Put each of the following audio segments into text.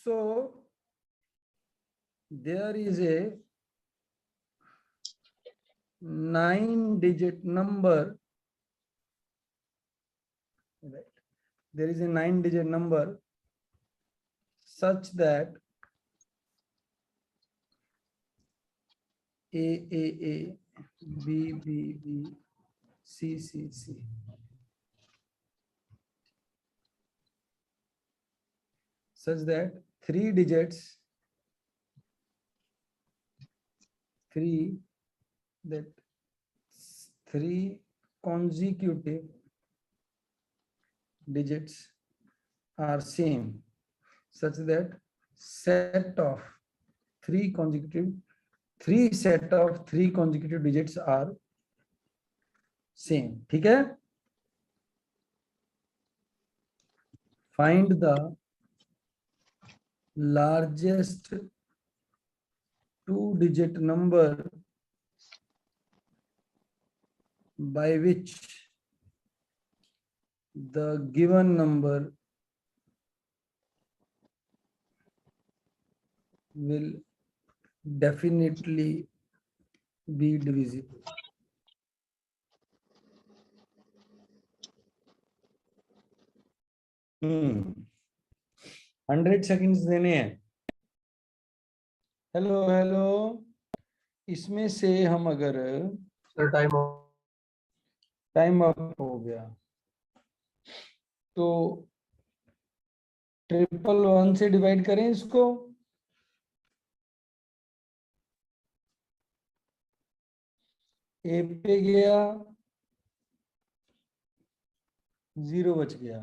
So there is a 9-digit number, right? There is a 9-digit number such that A, B, C, such that three digits, three consecutive digits are same, such that three set of three consecutive digits are same. ठीक है? Find the largest 2-digit number by which the given number will definitely be divisible. 100 seconds देने हैं। Hello, इसमें से हम अगर sir time up हो गया तो 111 से डिवाइड करें इसको। ए पे गया, 0 बच गया।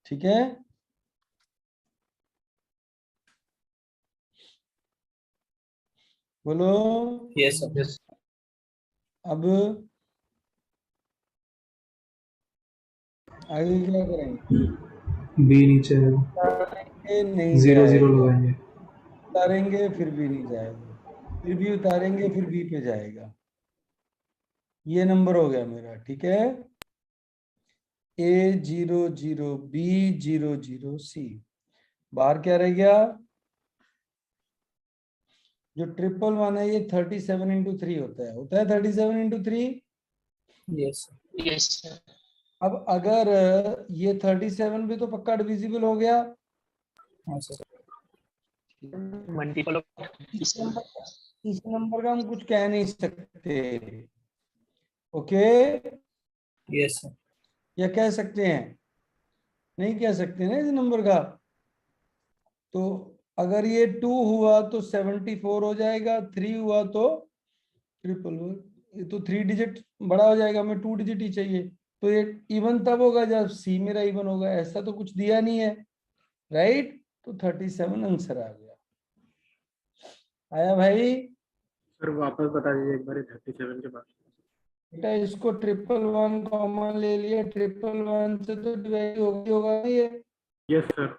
ठीक है? बोलो। Yes sir. अब आगे क्या करेंगे? बी नीचे नहीं 0 0 जाएगा। लगाएंगे। उतारेंगे फिर भी नहीं जाएगा, फिर भी उतारेंगे फिर बी पे जाएगा। ये नंबर हो गया मेरा। ठीक है? A00 B00 C। बाहर क्या रह गया? जो 111 है ये 37 इंटू 3 होता है 37 इंटू 3। Yes sir. अब अगर ये 37 भी तो पक्का डिविजिबल हो गया। हाँ सर। मल्टीपल इस नंबर का हम कुछ कह नहीं सकते। ओके? Yes sir. या कह सकते हैं? नहीं कह सकते ना इस नंबर का। तो अगर ये 2 हुआ तो 74 हो जाएगा, 3 हुआ तो 111। ये तो 3 डिजिट बड़ा हो जाएगा, हमें 2 डिजिट ही चाहिए। तो ये इवन तब होगा जब सी मेरा इवन होगा। ऐसा तो कुछ दिया नहीं है, राइट? तो 37 आंसर आ गया। आया भाई? सर वापस बता दीजिए एक बार 37 के बाद। बेटा इसको 111 कॉमन ले लिया, 111 से तो डिवाइड होगा ये। Yes sir.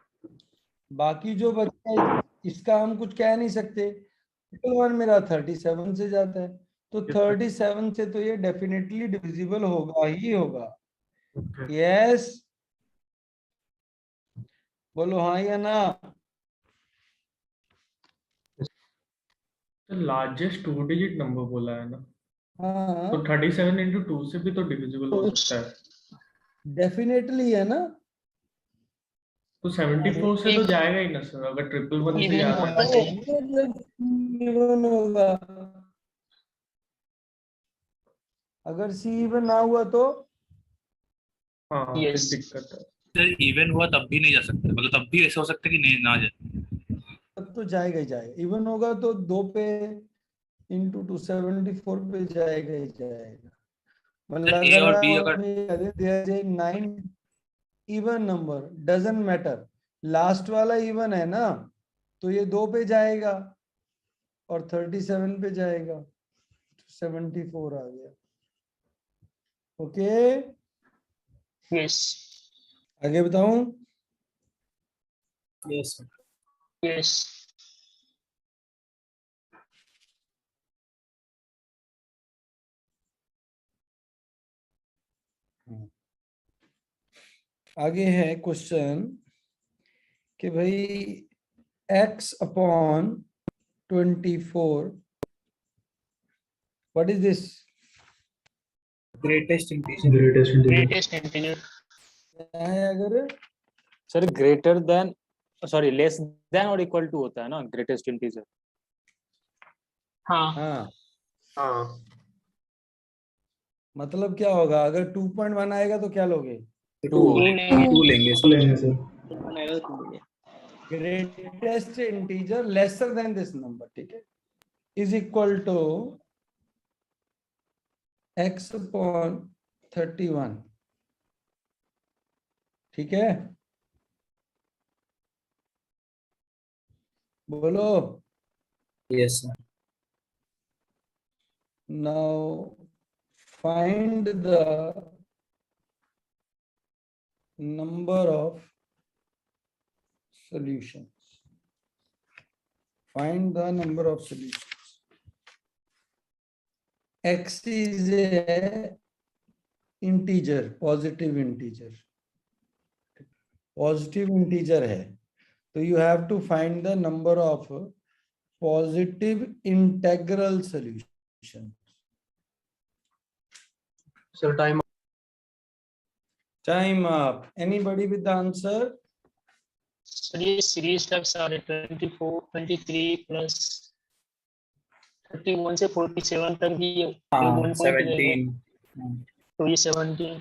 बाकी जो बचा है इसका हम कुछ कह नहीं सकते। 111 मेरा 37 से जाता है, तो 37 से तो ये डेफिनेटली डिविजिबल होगा ही होगा। यस? बोलो हाँ या ना। लार्जेस्ट 2 डिजिट नंबर बोला है ना, हाँ तो 37 इंटू 2 से भी तो डिविजिबल हो सकता है। डेफिनेटली है ना। तो 74 से तो जाएगा ही ना सर, अगर 111 से जाता है इवन होगा। अगर सी इवन ना हुआ तो हाँ फिर दिक्कत है। सर इवन हुआ तब भी नहीं जा सकते, मतलब तब भी ऐसा हो सकता है कि नहीं ना जाए। तब तो जाएगा ही जाएगा। इवन होगा तो 2 पे इंटू 274 पे जाएगा ही जाएगा। मतलब ए और बी अगर 9 even number doesn't matter, last वाला इवन है ना, तो ये 2 पे जाएगा और 37 पे जाएगा, 74 आ गया। ओके? यस आगे बताऊं? Yes yes. आगे है क्वेश्चन कि भाई x upon 24. What is this? Greatest integer. greatest integer. क्या है अगर sir greater than sorry less than और इक्वल टू होता है ना ग्रेटेस्ट इंटीजर। हाँ हाँ, हाँ मतलब क्या होगा अगर 2.1 आएगा तो क्या लोगे? टू टू लेंगे sir. Greatest integer lesser than this number, ठीक है, is equal to x upon 31, ठीक है, बोलो। Yes sir. Now find the number of solutions. Find the number of solutions. X is a integer, positive integer. Positive integer है, तो you have to find the number of positive integral solutions. Sir time Time up. Anybody with the answer? Sir ये series terms आ रहे 24 23 plus 31 से 47 तक ही हाँ 1 point रहेगा 17। तो ये 17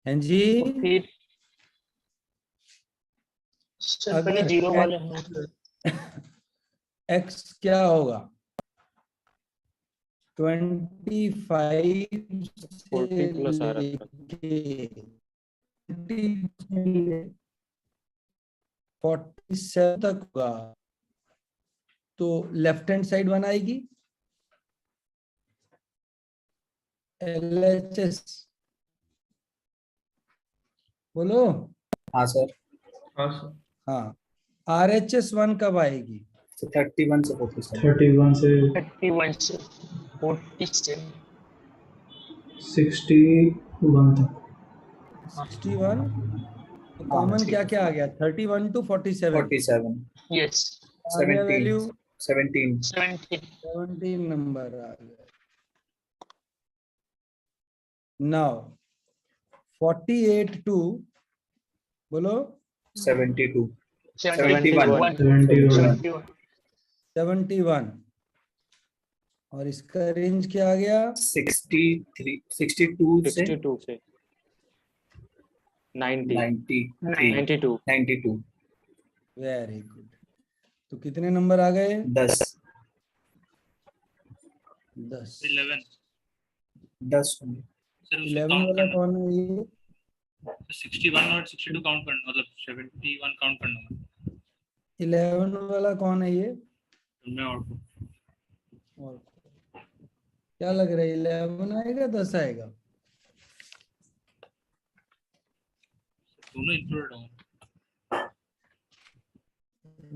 हाँ जी, फिर सर पहले अगर जीरो वाले हैं x क्या होगा? 25 40 प्लस आ रहा है। 47 तक होगा, तो लेफ्ट हैंड साइड बनाएगी LHS, बोलो। हाँ सर। हाँ सर हाँ, RHS 1 कब आएगी? 31 से 47। 31 से 31 से 47 61 तक। 61, तो कॉमन क्या क्या आ गया? 31 to 47 47। यस आ गया वैल्यू 17। 17 17 नंबर आ गया। नाउ 48 टू, बोलो 72। 71 71 71, और इसका रेंज क्या आ गया? 63 62 से 62 से 90 93 92 92। Very good. तो कितने नंबर आ गए? 10 10। 11 10 सर उसको 11 काउंट वाला करना कौन है ये? 61 और 62 काउंट करना मतलब 71 काउंट करना 11 वाला कौन है ये? मैं और और क्या लग रहा है, 11 आएगा 10 आएगा? दोनों इंक्लूडेड होंगे।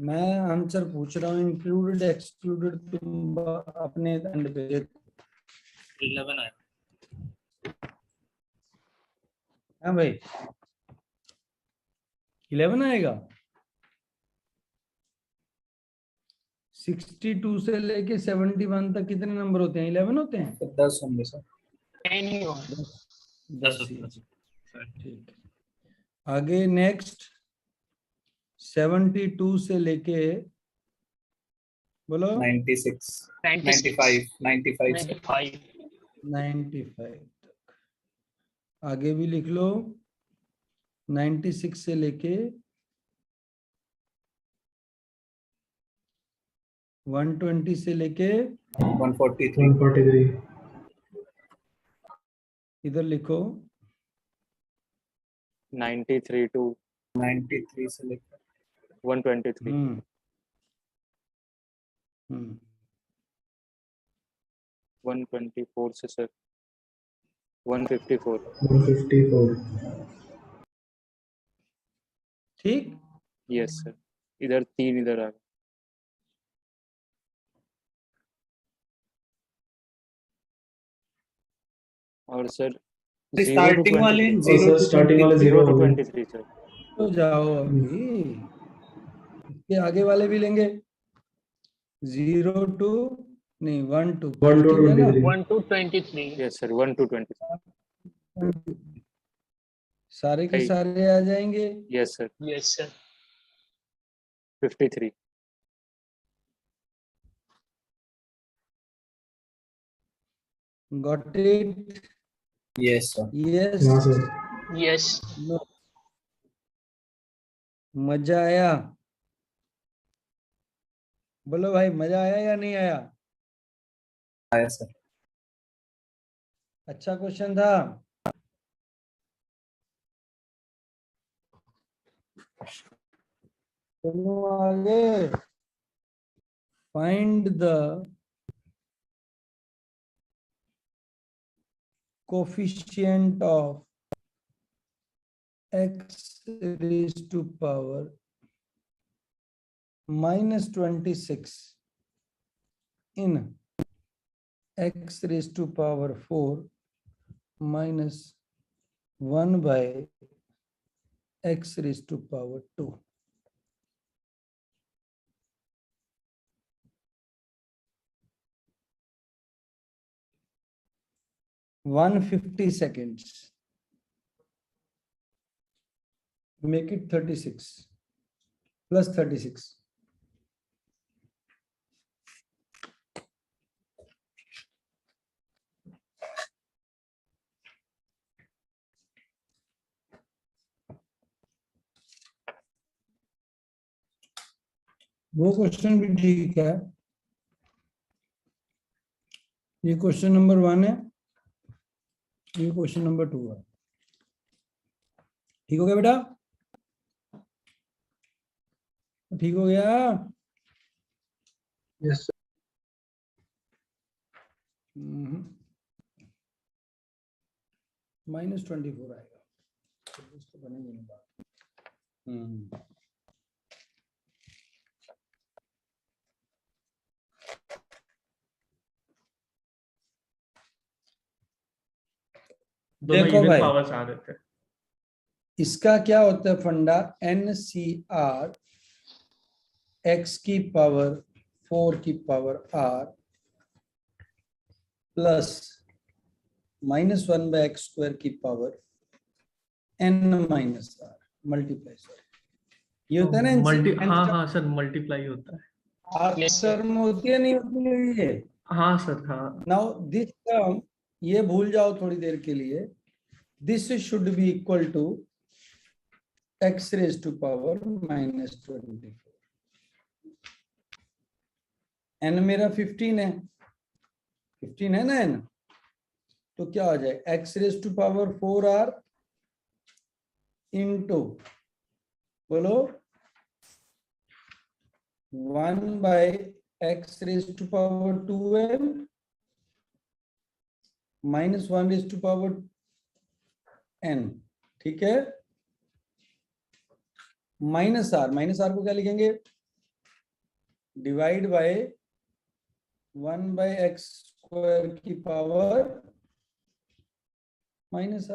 मैं आंसर पूछ रहा हूँ, इंक्लूडेड एक्सक्लूडेड तुम अपने एंड पे 11 आया हाँ भाई 11 आएगा। 62 से लेके 71 तक कितने नंबर होते हैं? 11 होते हैं। 10 होंगे सर। 10 ही होगा 10 ही। ठीक है, आगे नेक्स्ट 72 से लेके बोलो 96 96 95 सर। 95 95 तक। आगे भी लिख लो 96 से लेके 120 से लेके 143 143 इधर लिखो 93 टू 93 से लेकर 123 124 से सर 154 154 ठीक। यस सर इधर 3 इधर आ गए और सर स्टार्टिंग वाले और सर स्टार्टिंग वाले 0 0 हो टू गए। 23 सर तो जाओ अभी के आगे वाले भी लेंगे 0 to नहीं 1 to 1 to 23. 1 to 23. Yes, sir. 1 to 20. सारे के Hey. सारे आ जाएंगे. Yes, sir. Yes, sir. 53. Got it? Yes, sir. Yes. हाँ सर. Yes. No. मजा आया? बोलो भाई, मजा आया या नहीं आया? आया सर. अच्छा क्वेश्चन था. चलो आगे. Find the coefficient of x raised to power -26 in x raised to power 4 minus 1 by x raised to power 2. $150. Make it 36 plus 36. वो क्वेश्चन भी ठीक है. ये क्वेश्चन नंबर 1 है, ये क्वेश्चन नंबर 2 है. ठीक हो गया बेटा? ठीक हो गया? Yes sir. -24 आएगा. इसको बनेगी ना बात. दोनों देखो इवन भाई, पावर्स आ रहे थे. इसका क्या होता है फंडा? NCR x की पावर 4 की power r plus -1 by x square की power n minus r multiply. ये होता है ना मल्टी, nth हाँ हाँ सर, मल्टीप्लाई होता है. Yes, sir. टर्म होती है नहीं होती है ये. हाँ सर, हाँ. नाउ दिस टर्म ये भूल जाओ थोड़ी देर के लिए. This should be equal to x raise to power -24. n मेरा 15 है. 15 है ना n? तो क्या हो जाए? x raise to power 4r into, बोलो, 1 by x raise to power 2m minus 1 raise to power n. ठीक है? माइनस आर को क्या लिखेंगे? Divide by 1 by x square की पावर माइनस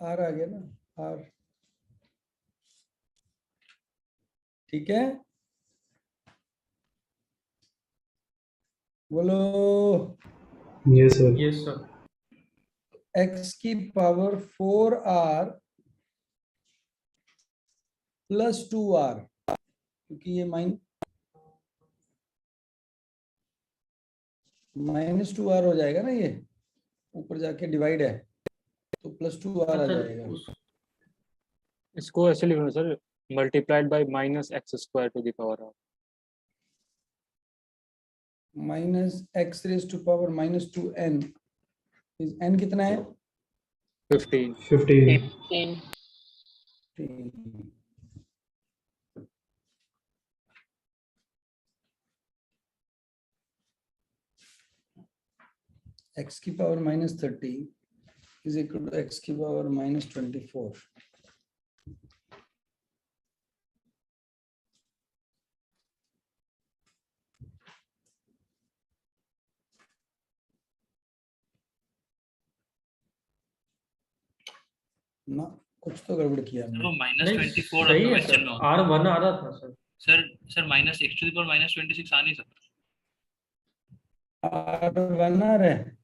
आर आ गया ना, आर. ठीक है? बोलो. Yes sir. Yes sir. x की पावर 4r प्लस 2r, क्योंकि ये -2r हो जाएगा ना, ये ऊपर जाके डिवाइड है तो +2r आ जाएगा. इसको ऐसे लिखना sir, multiplied by -x square to the power of -x raise to power -2n. n कितना है? 15. 15. 15. x की पावर -30 is equal to x की पावर -24. ना कुछ तो गड़बड़ किया सर वो हमने। माइनस नहीं 24 सही है क्वेश्चन सर, में R1 आ रहा था सर। सर माइनस x⁻, -26 आ नहीं सकता। R1 आ रहा है।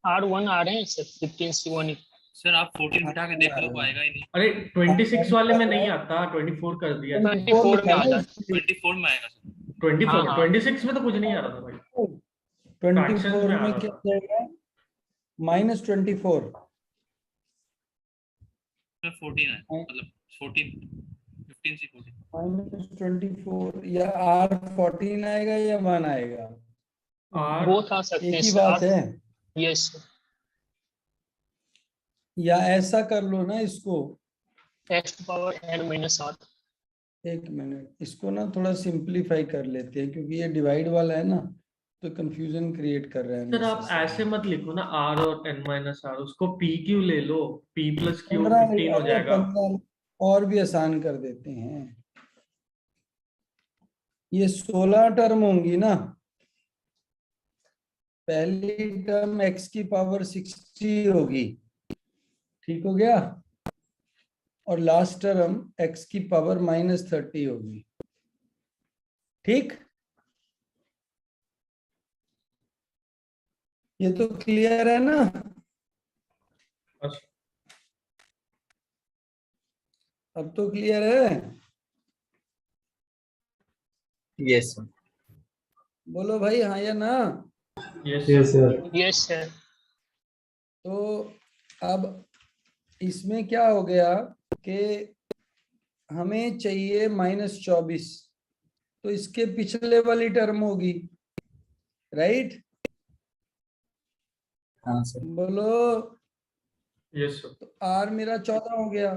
R1 आ रहे हैं सर, 15C1। सर आप 14 बिठा के देख लो, वो आएगा ही नहीं। अरे 26 वाले में नहीं आता, 24 कर दिया। 24 में आ जाता। 24 में आएगा सर। 24 हाँ, हाँ। 26 में तो कुछ नहीं आ रहा था भाई। 24 में आ में रहा क्या था। जाएगा? -24 सर 14 है, मतलब 14, 15 से 14। -24 या R14 आएगा या 1 आएगा, R बोथ आ सकते एक हैं ही सर। बात है। यस सर, या ऐसा कर लो ना इसको, x⁻n-8। एक मिनट, इसको ना थोड़ा सिंपलीफाई कर लेते हैं, क्योंकि ये डिवाइड वाला है ना, तो कंफ्यूजन क्रिएट कर रहा है। सर आप unnecessary। ऐसे मत लिखो ना, R और n-r, उसको PQ ले लो, P + Q 15 15 हो अरे जाएगा। 15 और भी आसान कर देते हैं। ये 16 टर्म होंगी ना, पहली टर्म x की पावर 60 होगी, ठीक हो गया, और लास्ट टर्म x की पावर -30 होगी, ठीक। ये तो क्लियर है ना? अच्छा, अब तो क्लियर है? Yes, sir. बोलो भाई हाँ या ना। yes Yes, sir। sir. Yes sir. तो अब इसमें क्या हो गया कि हमें चाहिए -24, तो इसके पिछले वाली टर्म होगी, राइट? हाँ सर। बोलो। yes sir। तो R मेरा 14 हो गया,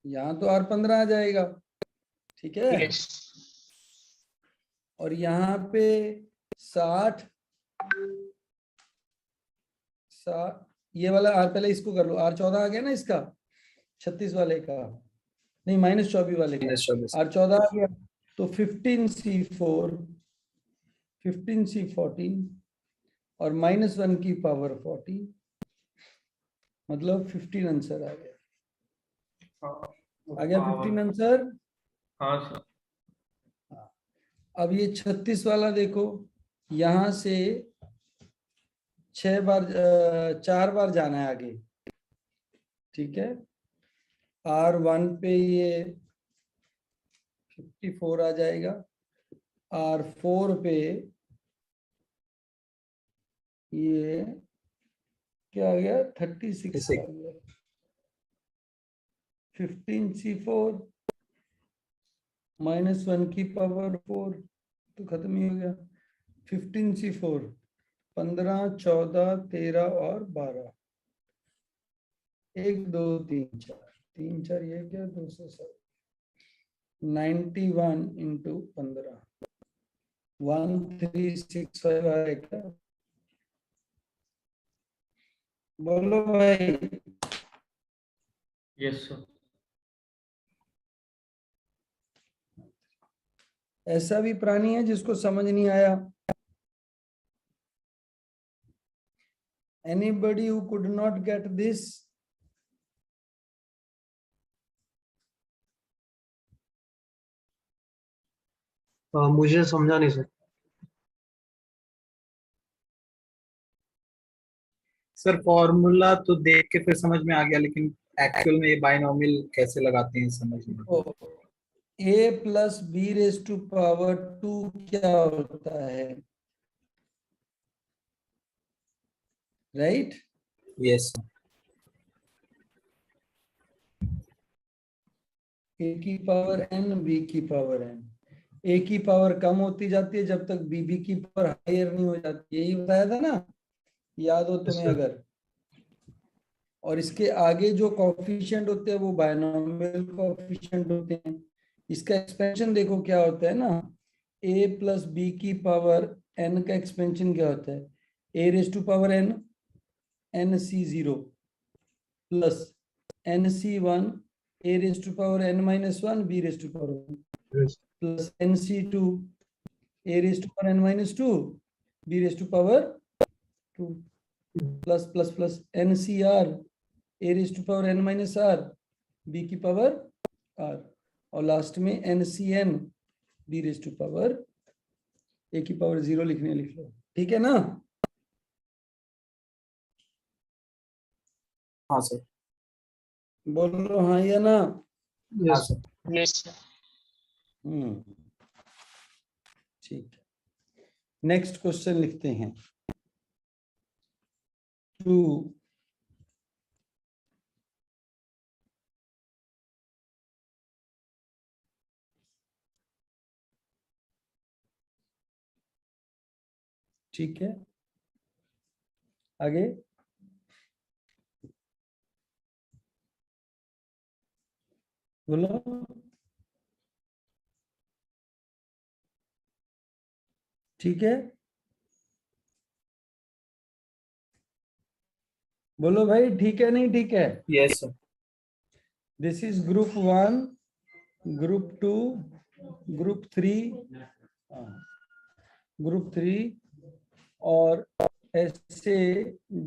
यहाँ तो R 15 आ जाएगा, ठीक है। यस और यहाँ पे 60 ये वाला R, पहले इसको कर लो, R 14 आ गया ना इसका, 36 वाले का, नहीं -24 वाले का, -24। R 14 आ गया, तो 15C4 15C14 और -1 की पावर 40, मतलब 15 आंसर आ गया। आ गया 15 आंसर। हाँ सर। अब ये 36 वाला देखो, यहां से 4 बार जाना है आगे, ठीक है। R1 पे ये 54 आ जाएगा, R4 पे ये क्या आ गया, 36 आ गया, 15C4 -1 की पावर 4, तो खत्म ही हो गया। 15C4 15 14 13 और 12, 1 2 3 4 3 4, ये क्या 207, 91 इंटू 15, 1365 आएगा। बोलो भाई। yes sir। ऐसा भी प्राणी है जिसको समझ नहीं आया? Anybody who could not get this? मुझे समझा नहीं सर। सर फॉर्मूला तो देख के फिर समझ में आ गया, लेकिन एक्चुअल में ये बाइनोमियल कैसे लगाते हैं समझ में नहीं। तो a plus b raise to power 2 क्या होता है, राइट? यस a की पावर n, b की पावर n, a की पावर कम होती जाती है जब तक b की पावर हायर नहीं हो जाती, यही बताया था ना, याद हो तुम्हें अगर। और इसके आगे जो कोफिशिएंट होते हैं वो बायनोमियल कोफिशिएंट होते हैं। इसका एक्सपेंशन देखो क्या होता है ना, a प्लस बी की पावर n का एक्सपेंशन क्या होता है, a raise to power n, nc0 plus nc1 a raise to power n-1 b raise to power 1 plus nc2 a raise to power n-2 b raise to power 2 plus plus plus ncr a raise to power n minus r, b की power r, और last में NCN b raise to power a की power 0 लिखने लिख लो, ठीक है ना? हाँ सर। बोलो हाँ या ना? हाँ सर। Yes sir. ठीक है, नेक्स्ट क्वेश्चन लिखते हैं। 2 ठीक है, आगे बोलो। ठीक है, बोलो भाई, ठीक है नहीं ठीक है? Yes sir. This is group 1, group 2, group 3, group 3, और ऐसे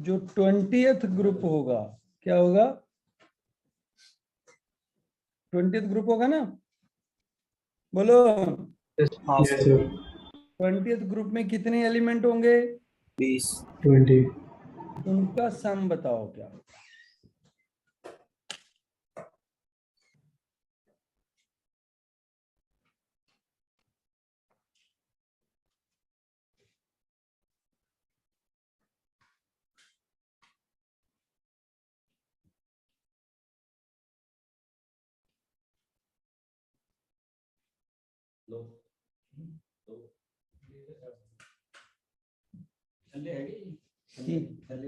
जो 20th ग्रुप होगा, क्या होगा? 20th ग्रुप होगा ना? बोलो। हाँ सर। 20th ग्रुप में कितने एलिमेंट होंगे? 20। 20। उनका सम बताओ क्या?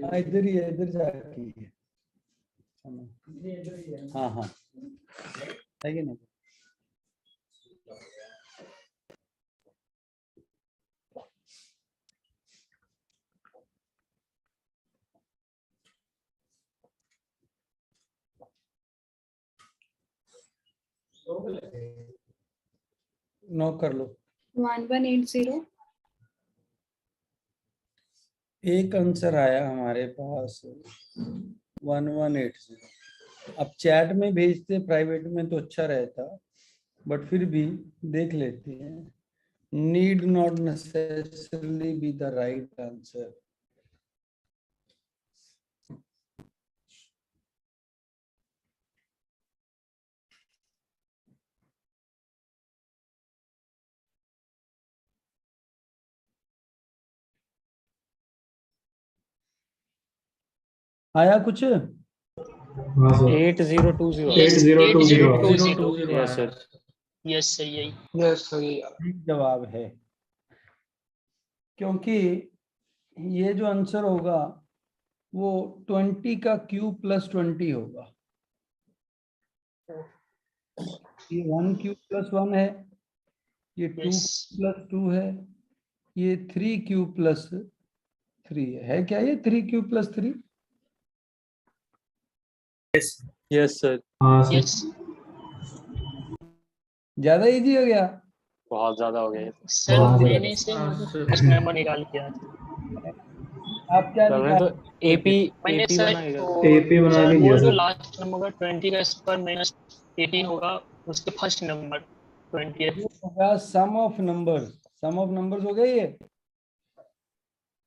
हाँ इधर ही है, इधर जाके है। हाँ हाँ है कि नहीं? नौ कर लो। 1180। एक आंसर आया हमारे पास 1180। अब चैट में भेजते प्राइवेट में तो अच्छा रहता, बट फिर भी देख लेते हैं। Need not necessarily be the right answer. आया कुछ? हाँ sir. 8020। 8020। Yes sir. Yes sir, यही। Yes sir. ठीक जवाब है, क्योंकि ये जो आंसर होगा वो 20 का क्यूब प्लस 20 होगा। ये 1 क्यूब प्लस 1 है, ये 2 यस प्लस 2 है, ये 3 क्यूब प्लस 3 है क्या? ये 3 क्यूब प्लस 3। Yes sir. हाँ सर। यस ज्यादा इजी हो गया। बहुत ज्यादा हो गया ये तो। सर, हाँ, मैंने से हाँ, सर। फर्स्ट नंबर निकाल किया। आप क्या तो मैंने तो निकाल? एपी मैंने एपी सर बना इधर। AP बना सर भी वो दिया जो सर। लास्ट नंबर होगा 20 का स्क्वायर माइनस 18 होगा, उसके फर्स्ट नंबर 20th। होगा sum of numbers. Sum of numbers हो गए। ये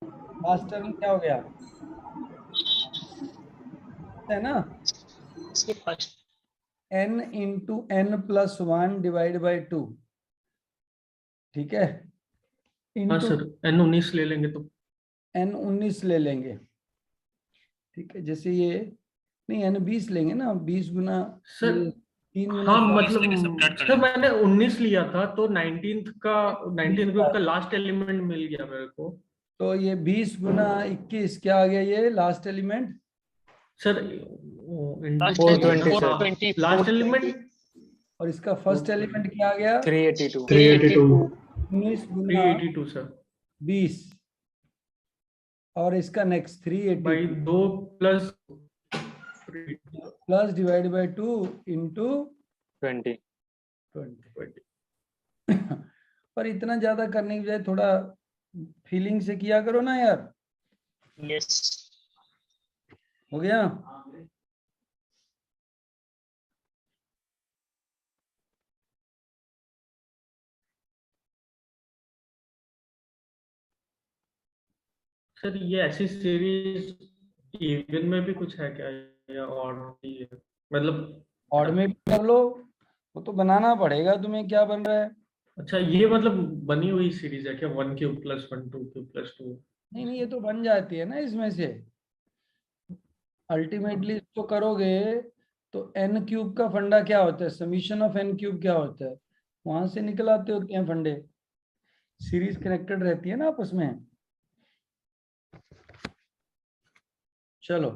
लास्ट टर्म क्या हो गया है ना? इसके first. n into n plus 1 divide by 2, ठीक है? हाँ इंटू सर, N19 ले लेंगे तो। n 19 ले लेंगे, ठीक है? जैसे ये नहीं, n 20 लेंगे ना, 20 गुना सर, ये 3 गुना हाँ 4, मतलब लेके subtract कर सर लेंगे। मैंने 19 लिया था तो 19 ग्रुप का लास्ट एलिमेंट मिल गया मेरे को। तो ये 20 गुना 21 क्या आ गया? ये last element sir last 420 sir. 420 last element और इसका फर्स्ट एलिमेंट क्या आ गया? 382। 382। 19 गुना 382 सर 20, और इसका next by 382 2 plus plus divide by 2 into 20। 20। पर इतना ज्यादा करने की बजाय थोड़ा फीलिंग से किया करो ना यार। यस। हो गया? सर ये ऐसी सीरीज इवन में भी कुछ है क्या या और भी है? मतलब ऑड में भी कर लो, वो तो बनाना पड़ेगा तुम्हें क्या बन रहा है। अच्छा ये मतलब बनी हुई सीरीज है क्या, 1³ + 1 2³ + 2? नहीं नहीं, ये तो बन जाती है ना इसमें से। अल्टीमेटली इसको करोगे तो n क्यूब का फंडा क्या होता है, समीशन ऑफ n क्यूब क्या होता है, वहां से निकल आते होते हैं फंडे। सीरीज कनेक्टेड रहती है ना आपस में। चलो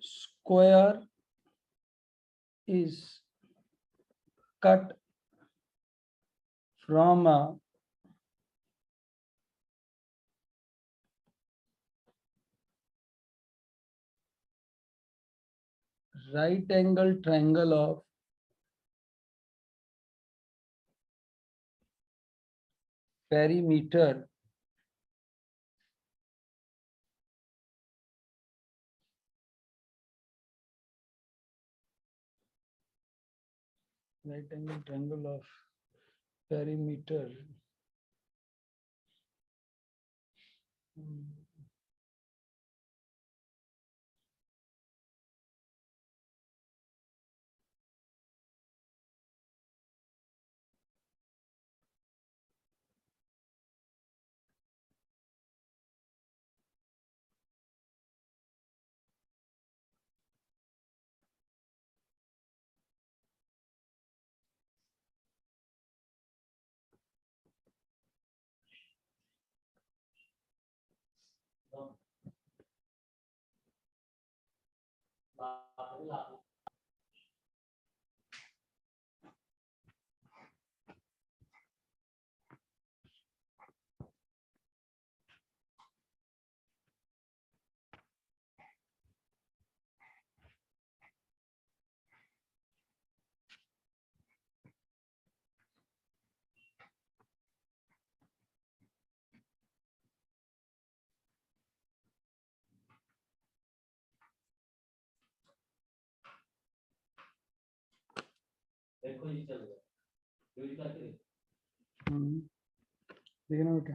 square is cut from a right angle triangle of perimeter of perimeter. देखना बेटा,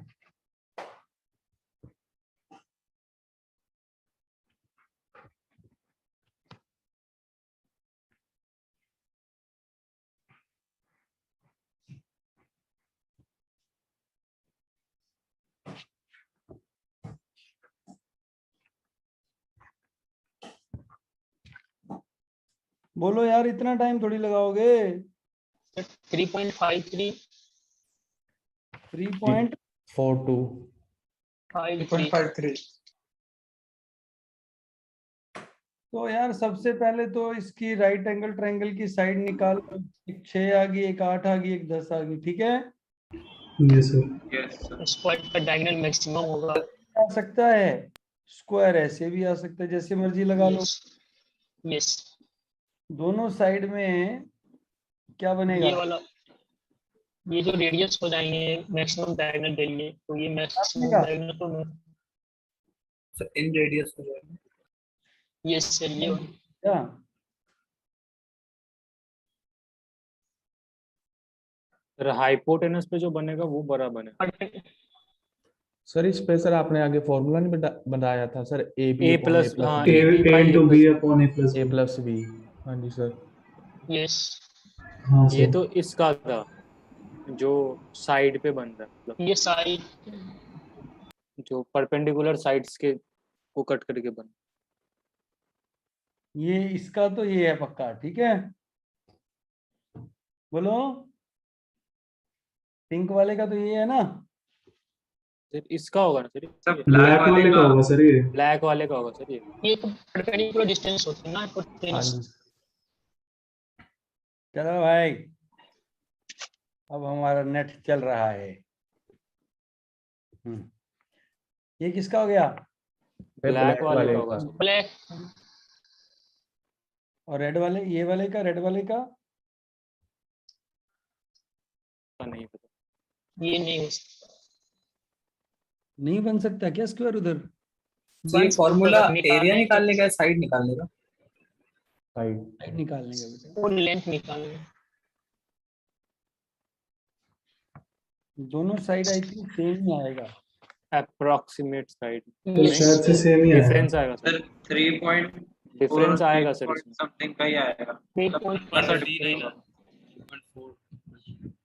बोलो यार, इतना टाइम थोड़ी लगाओगे। 3.53 3.52 53 तो यार सबसे पहले तो इसकी राइट एंगल ट्रायंगल की साइड निकाल। एक 6 आ गई, एक 8 आ गई, एक 10 आ गई, ठीक है। Yes sir. स्क्वायर का डायगोनल मैक्सिमम होगा। आ सकता है स्क्वायर, ऐसे भी आ सकता है, जैसे मर्जी लगा लो। यस दोनों साइड में क्या बनेगा, ये वाला, ये जो रेडियस हो जाएंगे मैक्सिमम डायगोनल देंगे, तो ये मैक्सिमम बनेगा? डायगोनल तो सर इन रेडियस हो जाएगा। यस सर ये वाला। क्या हाइपोटेनस पे जो बनेगा वो बड़ा बनेगा। सर इस पे सर आपने आगे फॉर्मूला नहीं बताया था sir, a b a upon a plus, plus हाँ a AB by into A b plus B। Upon a plus a plus b. हाँ जी सर। यस हाँ ये सर। तो इसका था जो साइड पे बन रहा है, मतलब ये साइड जो परपेंडिकुलर साइड्स के को कट करके बन। ये इसका तो ये है पक्का, ठीक है। बोलो, पिंक वाले का तो ये है ना। सर इसका होगा ना सर, ब्लैक वाले का होगा सर ये। ब्लैक वाले का होगा सर ये। ये तो परपेंडिकुलर डिस्टेंस होते हैं ना हाँ hypotenuse। जी। चलो भाई, अब हमारा नेट चल रहा है। ये किसका हो गया, ब्लैक वाले का होगा। ब्लैक और रेड वाले, ये वाले का, रेड वाले का नहीं पता। ये नहीं हो सकता। नहीं बन सकता क्या स्क्वायर उधर। ये फॉर्मूला निकालने एरिया का- निकालने का, साइड निकालने का। साइड निकालने का बेटा, वो लेंथ निकालना है। दोनों साइड आई थिंक सेम ही आएगा। अप्रोक्सीमेट साइड तो शायद से सेम ही आया। डिफरेंस आएगा सर, 3.4 डिफरेंस आएगा सर इसमें। समथिंग का ही आएगा। 3.5 डी नहीं ना 3.4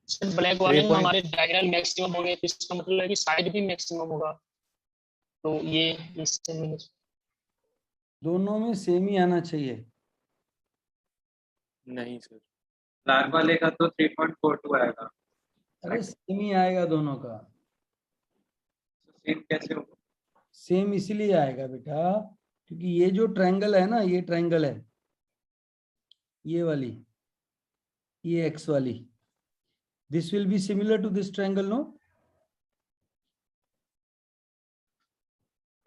सर ब्लैक वाले में 3. हमारे डायगोनल मैक्सिमम हो गए, तो इसका मतलब है कि साइड भी मैक्सिमम होगा, तो ये इससे minus- दोनों में सेम ही आना चाहिए। नहीं सर, ब्लैक वाले का तो 3.42 आएगा। अरे सेम ही आएगा दोनों का, सेम कैसे होगा? सेम इसीलिए आएगा बेटा क्योंकि ये जो ट्रायंगल है ना, ये ट्रायंगल है, ये वाली, ये एक्स वाली, this will be similar to this triangle, no?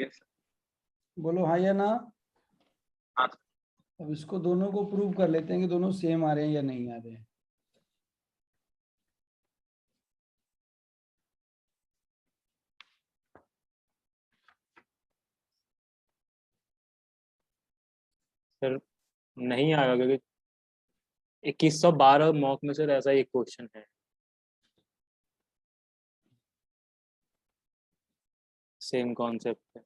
Yes, sir. बोलो हाँ या ना। हाँ। अब इसको दोनों को प्रूव कर लेते हैं कि दोनों सेम आ रहे हैं या नहीं आ रहे हैं। सर नहीं आएगा क्योंकि 2112 मॉक में सर ऐसा एक क्वेश्चन है, सेम कॉन्सेप्ट है।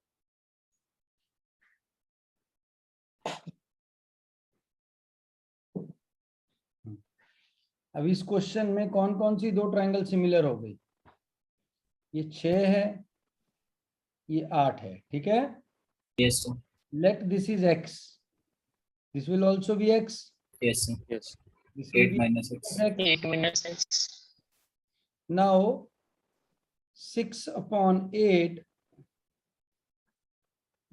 अब इस क्वेश्चन में कौन कौन सी दो ट्रायंगल सिमिलर हो गई? ये 6 है, ये 8 है, ठीक है। Yes, sir. Let this is x, this will also be x, Yes, sir. Yes this will 8 be minus x. 8 minus x now 6/8,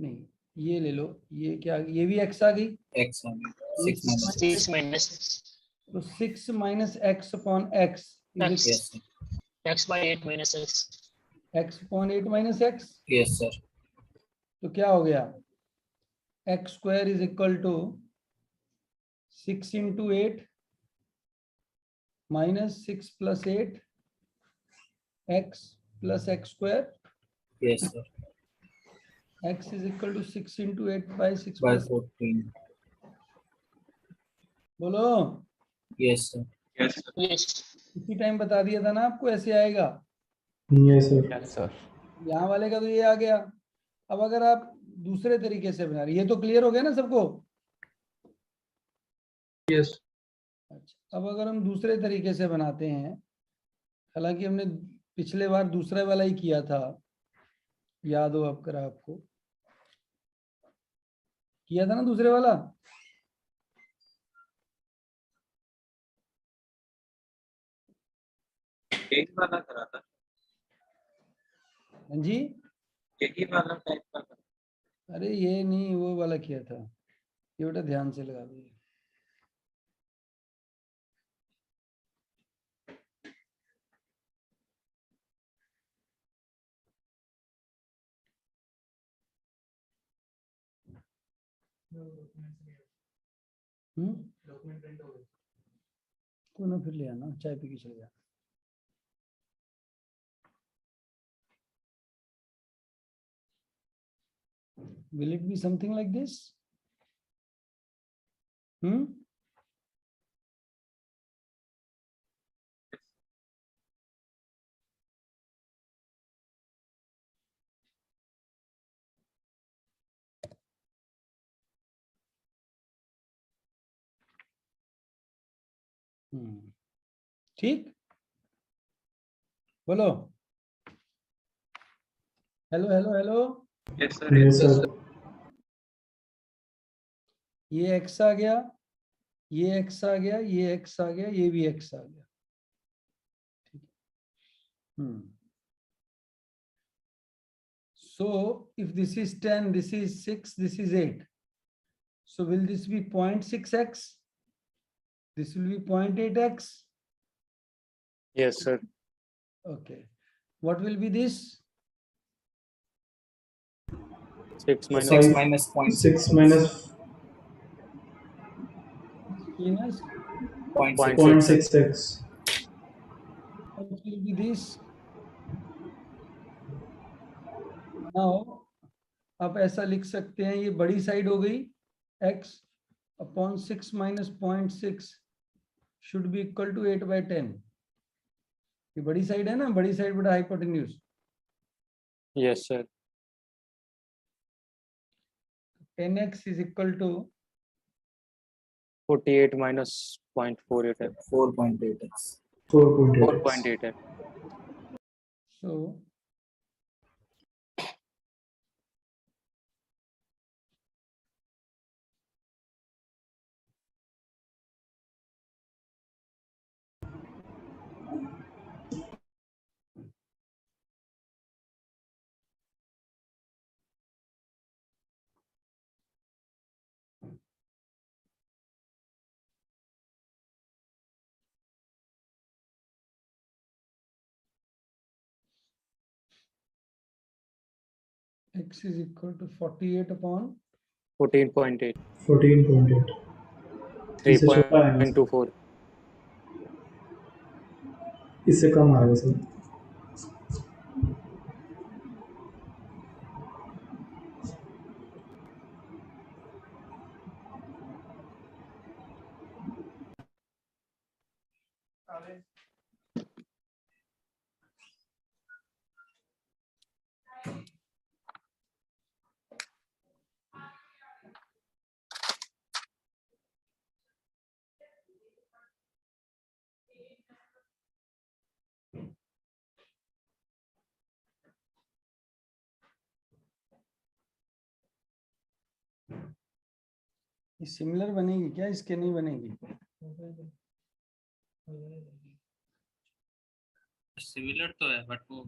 नहीं ये ले लो, ये क्या, ये भी x आ गई, X on 6 minus 6 minus x तो 6 minus x upon x is Yes, sir. x by 8 minus x x upon 8 minus x, Yes, sir. तो क्या हो गया, x square is equal to 6 into 8 minus 6 plus 8 x plus x square, Yes, sir. x is equal to 6 into 8 by 6 By plus 14. बोलो। Yes, sir. Yes, sir. yes इसी time बता दिया था ना आपको ऐसे आएगा, यस सर। Yes sir. यहाँ वाले का तो ये आ गया। अब अगर आप दूसरे तरीके से बना रहे, ये तो क्लियर हो गया ना सबको? Yes. अच्छा, अब अगर हम दूसरे तरीके से बनाते हैं, हालांकि हमने पिछले बार दूसरा वाला ही किया था, याद हो अब करा आपको, किया था ना दूसरे वाला? यही वाला करा था। हाँ जी, यही वाला टाइप का था। अरे ये नहीं, वो वाला किया था, ये बेटा ध्यान से लगा दीजिए। तो ना फिर ले आना, चाय पी के चले जाना। Will it be something like this? ठीक, बोलो hello hello hello. Yes, sir. Yes sir. ये x आ गया, ये x आ गया, ये x आ गया, ये भी x आ गया, ठीक है। So if this is 10, this is 6, this is 8. So will this be 0.6x? This will be 0.8x. Yes sir, Okay. What will be this? 6 minus 6 minus 0.6. 6 minus Minus 0.6x. what will be this? Now आप ऐसा लिख सकते हैं, ये बड़ी side हो गई x upon 6 minus 0.6 should be equal to 8/10। ये बड़ी साइड है ना, बड़ी साइड बड़ा hypotenuse. Yes sir. 10x is equal to 48 minus 0.48 है, 4.8x 4.8x 4.8 है। सो x is equal to 48 upon 14.8, 14.8 इससे छोटा आएगा सर, 3.24। इससे कम आएगा सर। ये सिमिलर बनेगी क्या, इसके नहीं बनेगी? सिमिलर तो है बट वो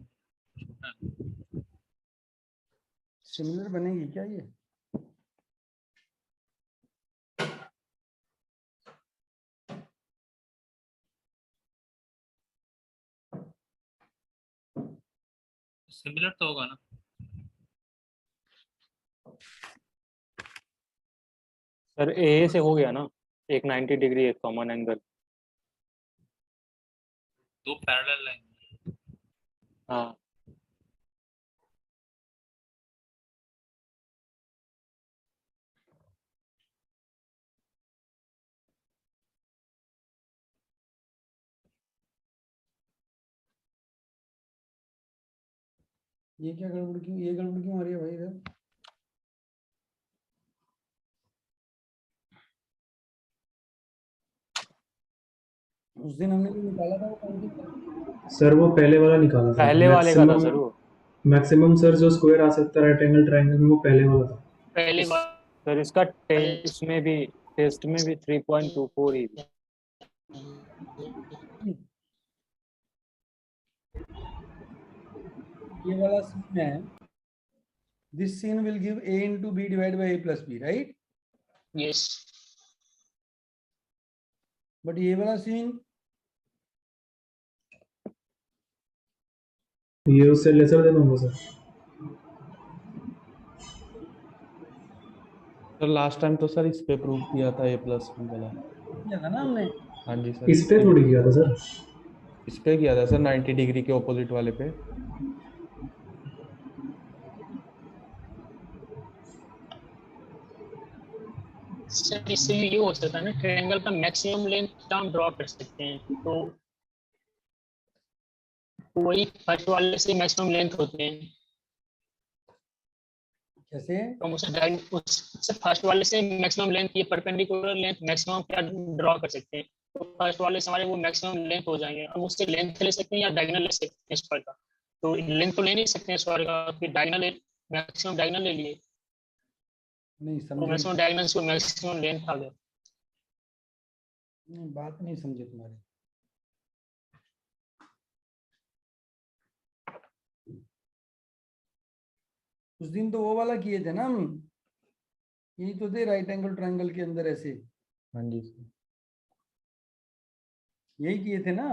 छोटा है। सिमिलर बनेगी क्या ये? सिमिलर तो होगा ना। सर ए से हो गया ना, एक 90 डिग्री एक कॉमन एंगल। दो पैरेलल लाइन। हाँ ये क्या गड़बड़ क्यों, ये गड़बड़ क्यों आ रही है भाई इधर? उस दिन हमने जो निकाला था वो कौन सी था? सर वो पहले वाला निकाला था, पहले वाले का था सर वो। मैक्सिमम सर जो स्क्वायर आ सकता है राइट एंगल ट्रायंगल में, वो पहले वाला था। पहली बार सर इसका इसमें भी टेस्ट में भी 3.24 ही थी। ये वाला सीन है, this scene will give a into b divided by a plus b, right? Yes but ये वाला सीन ये उससे लेसर देन होगा सर। सर लास्ट टाइम तो सर इस पे प्रूव किया था ए प्लस बी वाला। किया था ना हमने। हाँ जी सर, इस पे थोड़ी किया था सर। इस पे किया था सर 90 डिग्री के ऑपोजिट वाले पे। सर इससे ये हो सकता है ना, ट्रायंगल का मैक्सिमम लेंथ हम ड्रॉ कर सकते हैं, तो वही फर्स्ट वाले से मैक्सिमम लेंथ होते हैं, कैसे? तो हम उससे फर्स्ट वाले से मैक्सिमम लेंथ, ये परपेंडिकुलर लेंथ मैक्सिमम क्या ड्रॉ कर सकते हैं, तो फर्स्ट वाले से हमारे वो मैक्सिमम लेंथ हो जाएंगे। हम उससे लेंथ ले सकते हैं या डायगोनल ले सकते हैं स्क्वायर का, तो लेंथ तो ले नहीं सकते हैं स्क्वायर का, फिर डायगोनल मैक्सिमम डायगोनल ले लिए, नहीं तो समझे, मैक्सिमम डायगोनल से मैक्सिमम लेंथ आ गया। नहीं बात नहीं समझे तुम्हारी। उस दिन तो वो वाला किए थे ना हम, यही तो थे राइट एंगल ट्रायंगल के अंदर ऐसे, हाँ जी सर। यही किए थे ना।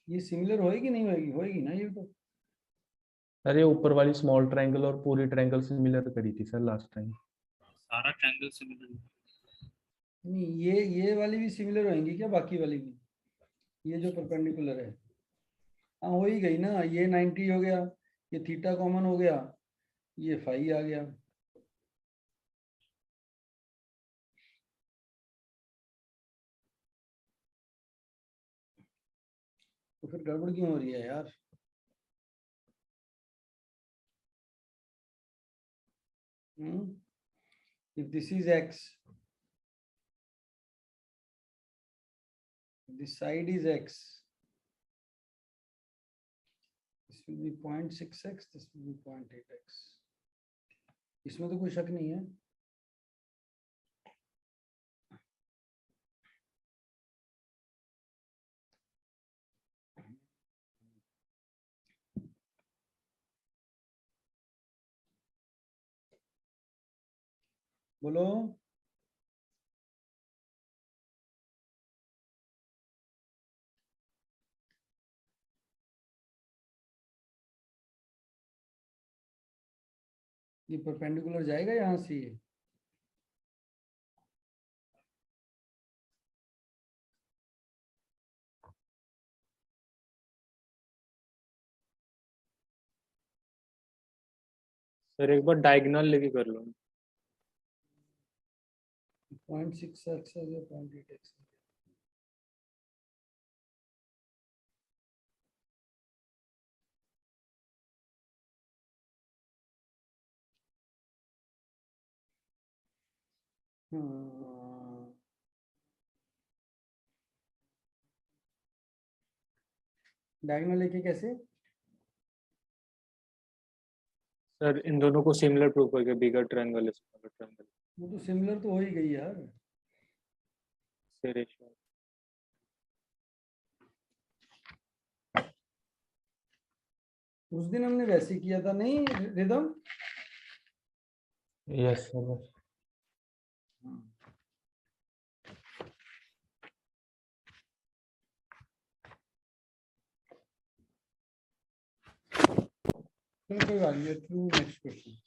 ये सिमिलर होएगी नहीं होएगी? होएगी ना ये तो। सर ये ऊपर वाली स्मॉल ट्रायंगल और पूरी ट्रायंगल सिमिलर करी थी सर लास्ट टाइम। सारा ट्रायंगल सिमिलर। नहीं, ये वाली भी सिमिलर होएंगी क्या? बाकी वाली भी, ये जो परपेंडिकुलर है। हाँ हो ही गई ना, ये 90 हो गया, ये थीटा कॉमन हो गया, ये फाई आ गया। तो फिर गड़बड़ क्यों हो रही है यार? If this is x, this side is x, this will be 0.6x, this will be 0.8x. इसमें तो कोई शक नहीं है। बोलो। ये परपेंडिकुलर जाएगा यहाँ से ये? सर एक बार डायगोनल लेके कर लो। 0.6x या 0.8x? डायगोनल लेके कैसे? सर इन दोनों को सिमिलर प्रूव करके, बिगर ट्रायंगल स्मॉलर ट्रायंगल वो तो सिमिलर तो हो ही गई यार। से रेशियो। उस दिन हमने वैसे किया था नहीं रिदम? Yes sir. चलो कोई बात नहीं, through next question.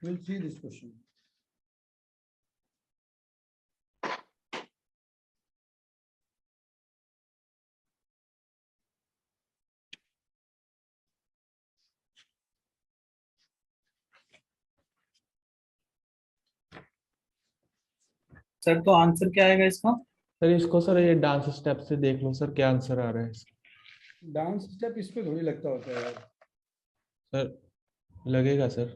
We'll see this question. Sir तो आंसर क्या आएगा इसका? सर इसको सर ये डांस स्टेप से देख लो सर क्या आंसर आ रहा है इसका। डांस स्टेप इस पे थोड़ी लगता होता है यार। सर लगेगा सर।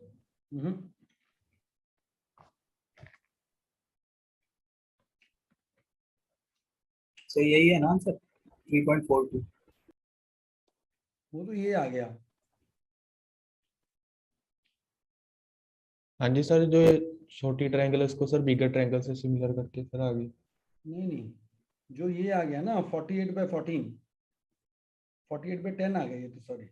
सर यही है ना आंसर 3.42। वो तो ये आ गया। हाँ जी सर, जो ये छोटी ट्रायंगल है इसको सर बिगर ट्रायंगल से सिमिलर करके सर आ गई। नहीं, जो ये आ गया ना 48/14, 48/10 आ गया ये तो, सॉरी।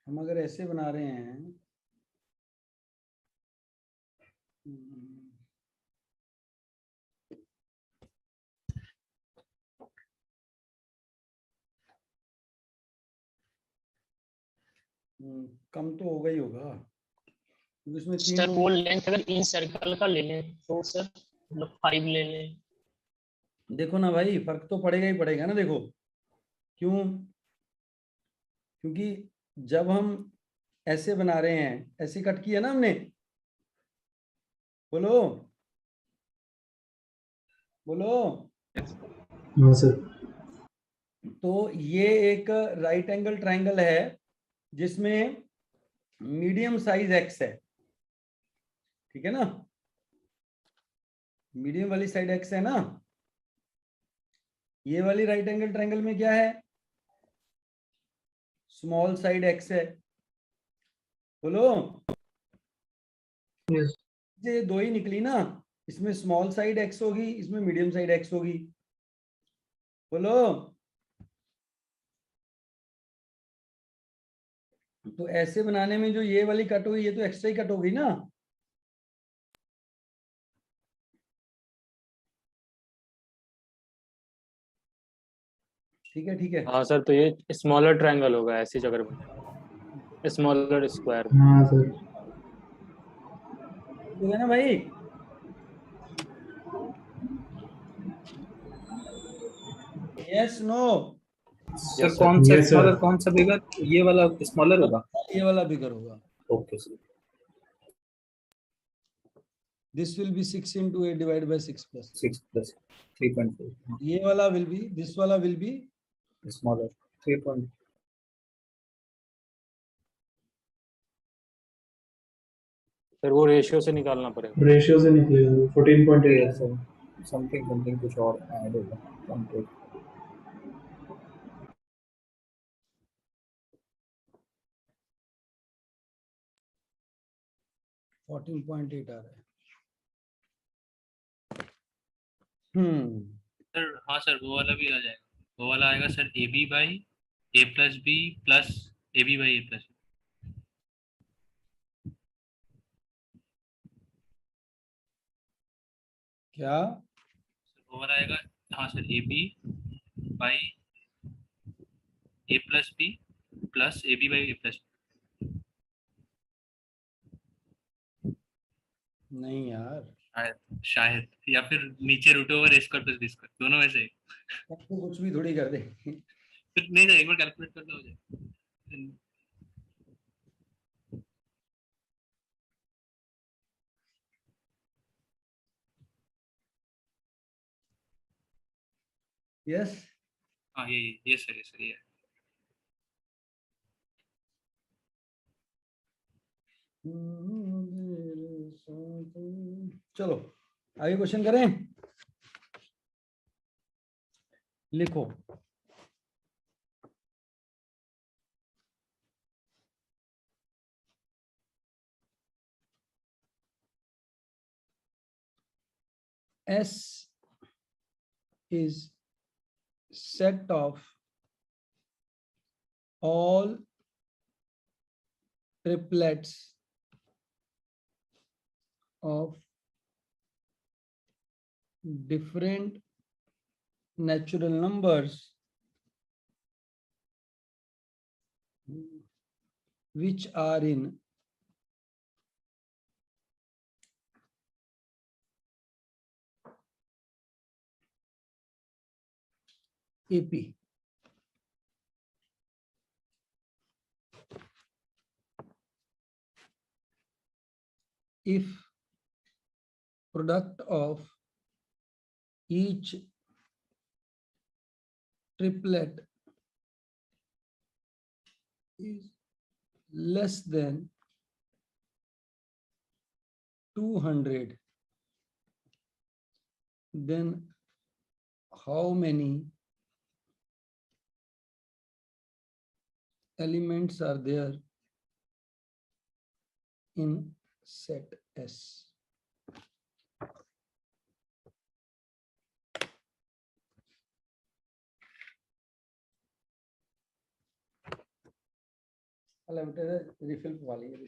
हम अगर ऐसे बना रहे हैं, कम तो होगा ही होगा, क्योंकि इसमें सर वो लेंथ अगर इन सर्कल का ले लें तो सर मतलब 5 ले लें। देखो ना भाई, फर्क तो पड़ेगा ही पड़ेगा ना। देखो क्यों? क्योंकि जब हम ऐसे बना रहे हैं, ऐसे कट किया ना हमने, बोलो बोलो। हाँ सर। तो ये एक राइट एंगल ट्रायंगल है जिसमें मीडियम साइज एक्स है, ठीक है ना? मीडियम वाली साइड एक्स है ना। ये वाली राइट एंगल ट्रायंगल में क्या है? स्मॉल साइड एक्स है। बोलो। ये दो ही निकली ना, इसमें स्मॉल साइड एक्स होगी, इसमें मीडियम साइड एक्स होगी। बोलो। तो ऐसे बनाने में जो ये वाली कट हुई, ये तो एक्स्ट्रा ही कट हो गई ना। ठीक है, ठीक है। हाँ सर, तो ये स्मॉलर ट्रायंगल होगा ऐसी जगह बने, स्मॉलर स्क्वायर। हाँ सर। ठीक है ना भाई। Yes no. Sir Yes, sir. कौन सा Yes, sir. स्मॉलर कौन सा बिगर, ये वाला स्मॉलर होगा? ये वाला बिगर होगा। Okay sir. This will B 6 into 8 divided by 6 plus 6 plus 3.4 ये वाला विल बी, दिस वाला विल बी स्मॉलर 3. फिर वो रेशियो से निकालना पड़ेगा। रेशियो से निकलेगा 14.8। समथिंग समथिंग कुछ और ऐड होगा। 0.8 14.8 आ रहा है। सर हाँ सर, वो वाला भी आ जाएगा। वो वाला आएगा sir a b by a plus b plus a b by a plus. क्या? वो वाला आएगा, हाँ sir, a b by a plus b plus a b by a plus. नहीं यार, शायद शायद, या फिर नीचे root over a square plus b square, दोनों में से। तो कुछ भी थोड़ी कर दे। फिर नहीं सर, एक बार कैलकुलेट कर लो, हो जाए। यस। हाँ ये सर, ये सर, ये चलो आगे क्वेश्चन करें। लिखो। S is set of all triplets of different natural numbers which are in AP. If product of each triplet is less than 200, then how many elements are there in set S? Refill वाली है।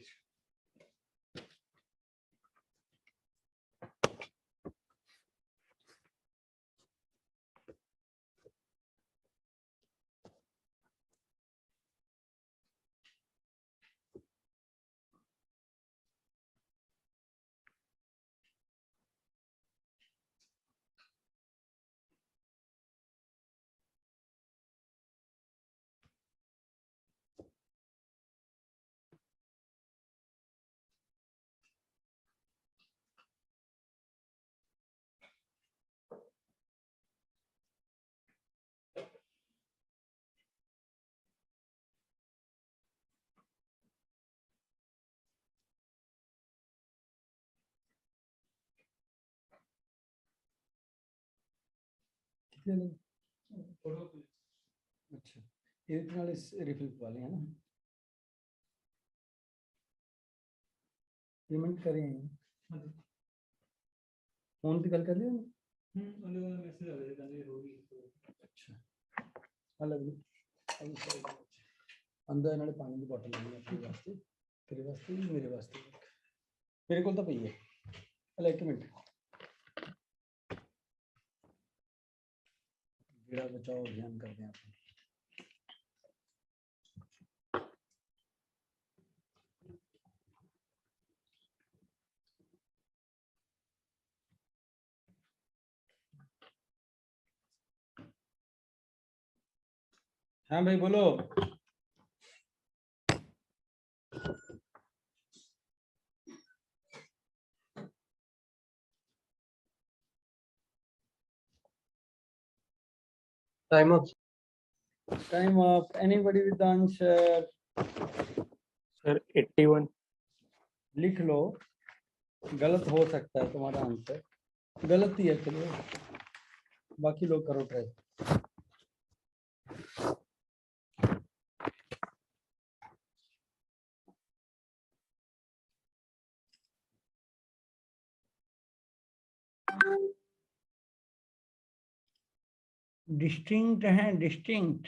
अच्छा, ये refill वाले हैं ना। Payment करें phone पे कल कर लिया। अच्छा अलग अंदर इन्होंने पानी की बोतल ली अपने वास्ते, तेरे वास्ते भी मेरे वास्ते भी। मेरे को तो पई है। चल एक मिनट, बेड़ा बचाओ अभियान करते हैं अपन। हाँ भाई बोलो। Time up. Time of. Anybody with answer sir 81। लिख लो, गलत हो सकता है तुम्हारा आंसर, गलत ही है, चलो बाकी लोग करो ट्राई। डिस्टिंक्ट है, डिस्टिंक्ट।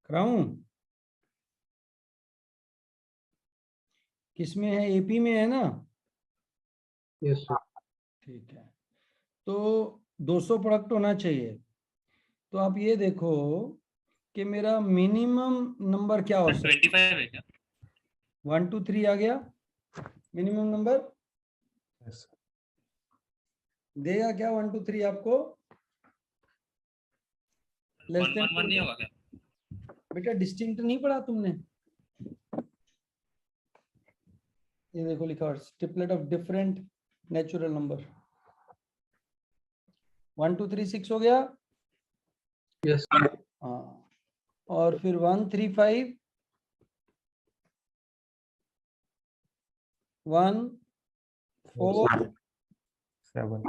कराऊं? किसमें है? एपी में है ना? Yes sir. ठीक है, तो 200 प्रोडक्ट होना चाहिए। तो आप ये देखो कि मेरा मिनिमम नंबर क्या हो सकता 25 है क्या? है। 1 2 3 आ गया मिनिमम नंबर। देगा क्या 1 2 3 आपको? लेस 1 देन 1 1 नहीं होगा क्या? बेटा डिस्टिंक्ट नहीं पढ़ा तुमने? ये देखो लिखा है triplet of different natural number. 1 2 3 6 हो गया। यस हाँ, और फिर 1 3 5 1 4 7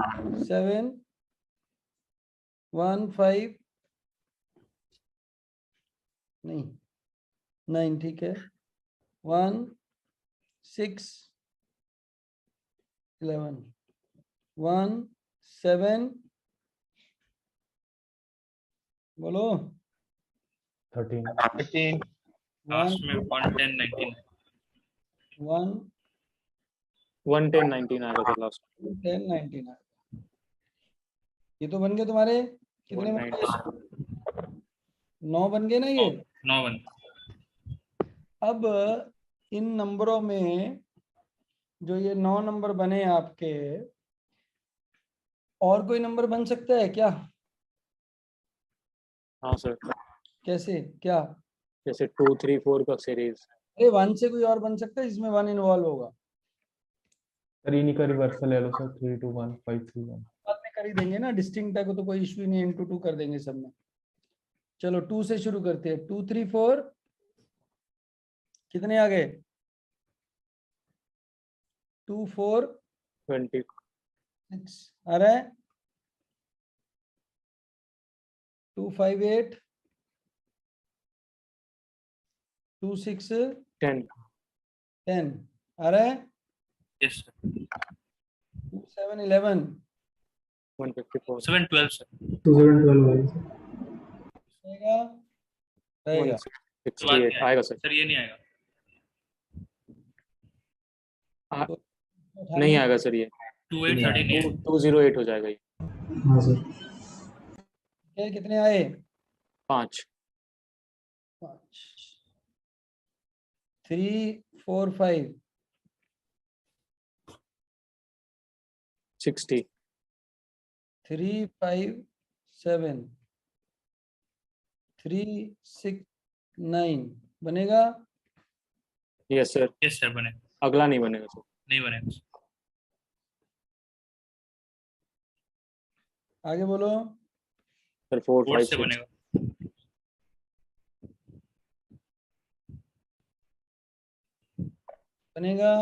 1 5 नहीं 9, ठीक है। 1 6 11 1 7 बोलो 13। 13। लास्ट में 1 10 19 1 110 19 आएगा सर लास्ट। 10 19 ये तो बन गए तुम्हारे कितने बन गए? 9 बन गए ना ये। 9 1 अब इन नंबरों में जो ये 9 नंबर बने आपके, और कोई नंबर बन सकता है क्या? हाँ सर, कैसे क्या? जैसे 2 3 4 का सीरीज। अरे 1 से कोई और बन सकता है जिसमें 1 इन्वॉल्व होगा? सर इन्हीं का रिवर्सल ले लो सर, 3 2 1 5 3 1। बाद में कर ही देंगे ना, डिस्टिंक्ट को तो कोई इश्यू नहीं, इंटू 2 कर देंगे सब में। चलो 2 से शुरू करते हैं। 2 3 4 कितने आ गए? 2 4 20 6 आ रहा है। 2 5 8 2 6 10 10 आ रहा है। यस सर 2 7 11 154 7 12 सर 2012 रहेगा रहेगा। 168 आएगा सर। सर ये नहीं आएगा। तो नहीं आएगा सर, ये 2 8 13 नहीं है। 208 हो जाएगा ये। हाँ सर। क्या कितने आए? 5 5 3 4 5 60 3 5 7 3 6 9 बनेगा। Yes sir. यस सर बने। अगला नहीं बनेगा सर। नहीं बनेगा। आगे बोलो। सर 4 4 5 से 6 बनेगा। बनेगा।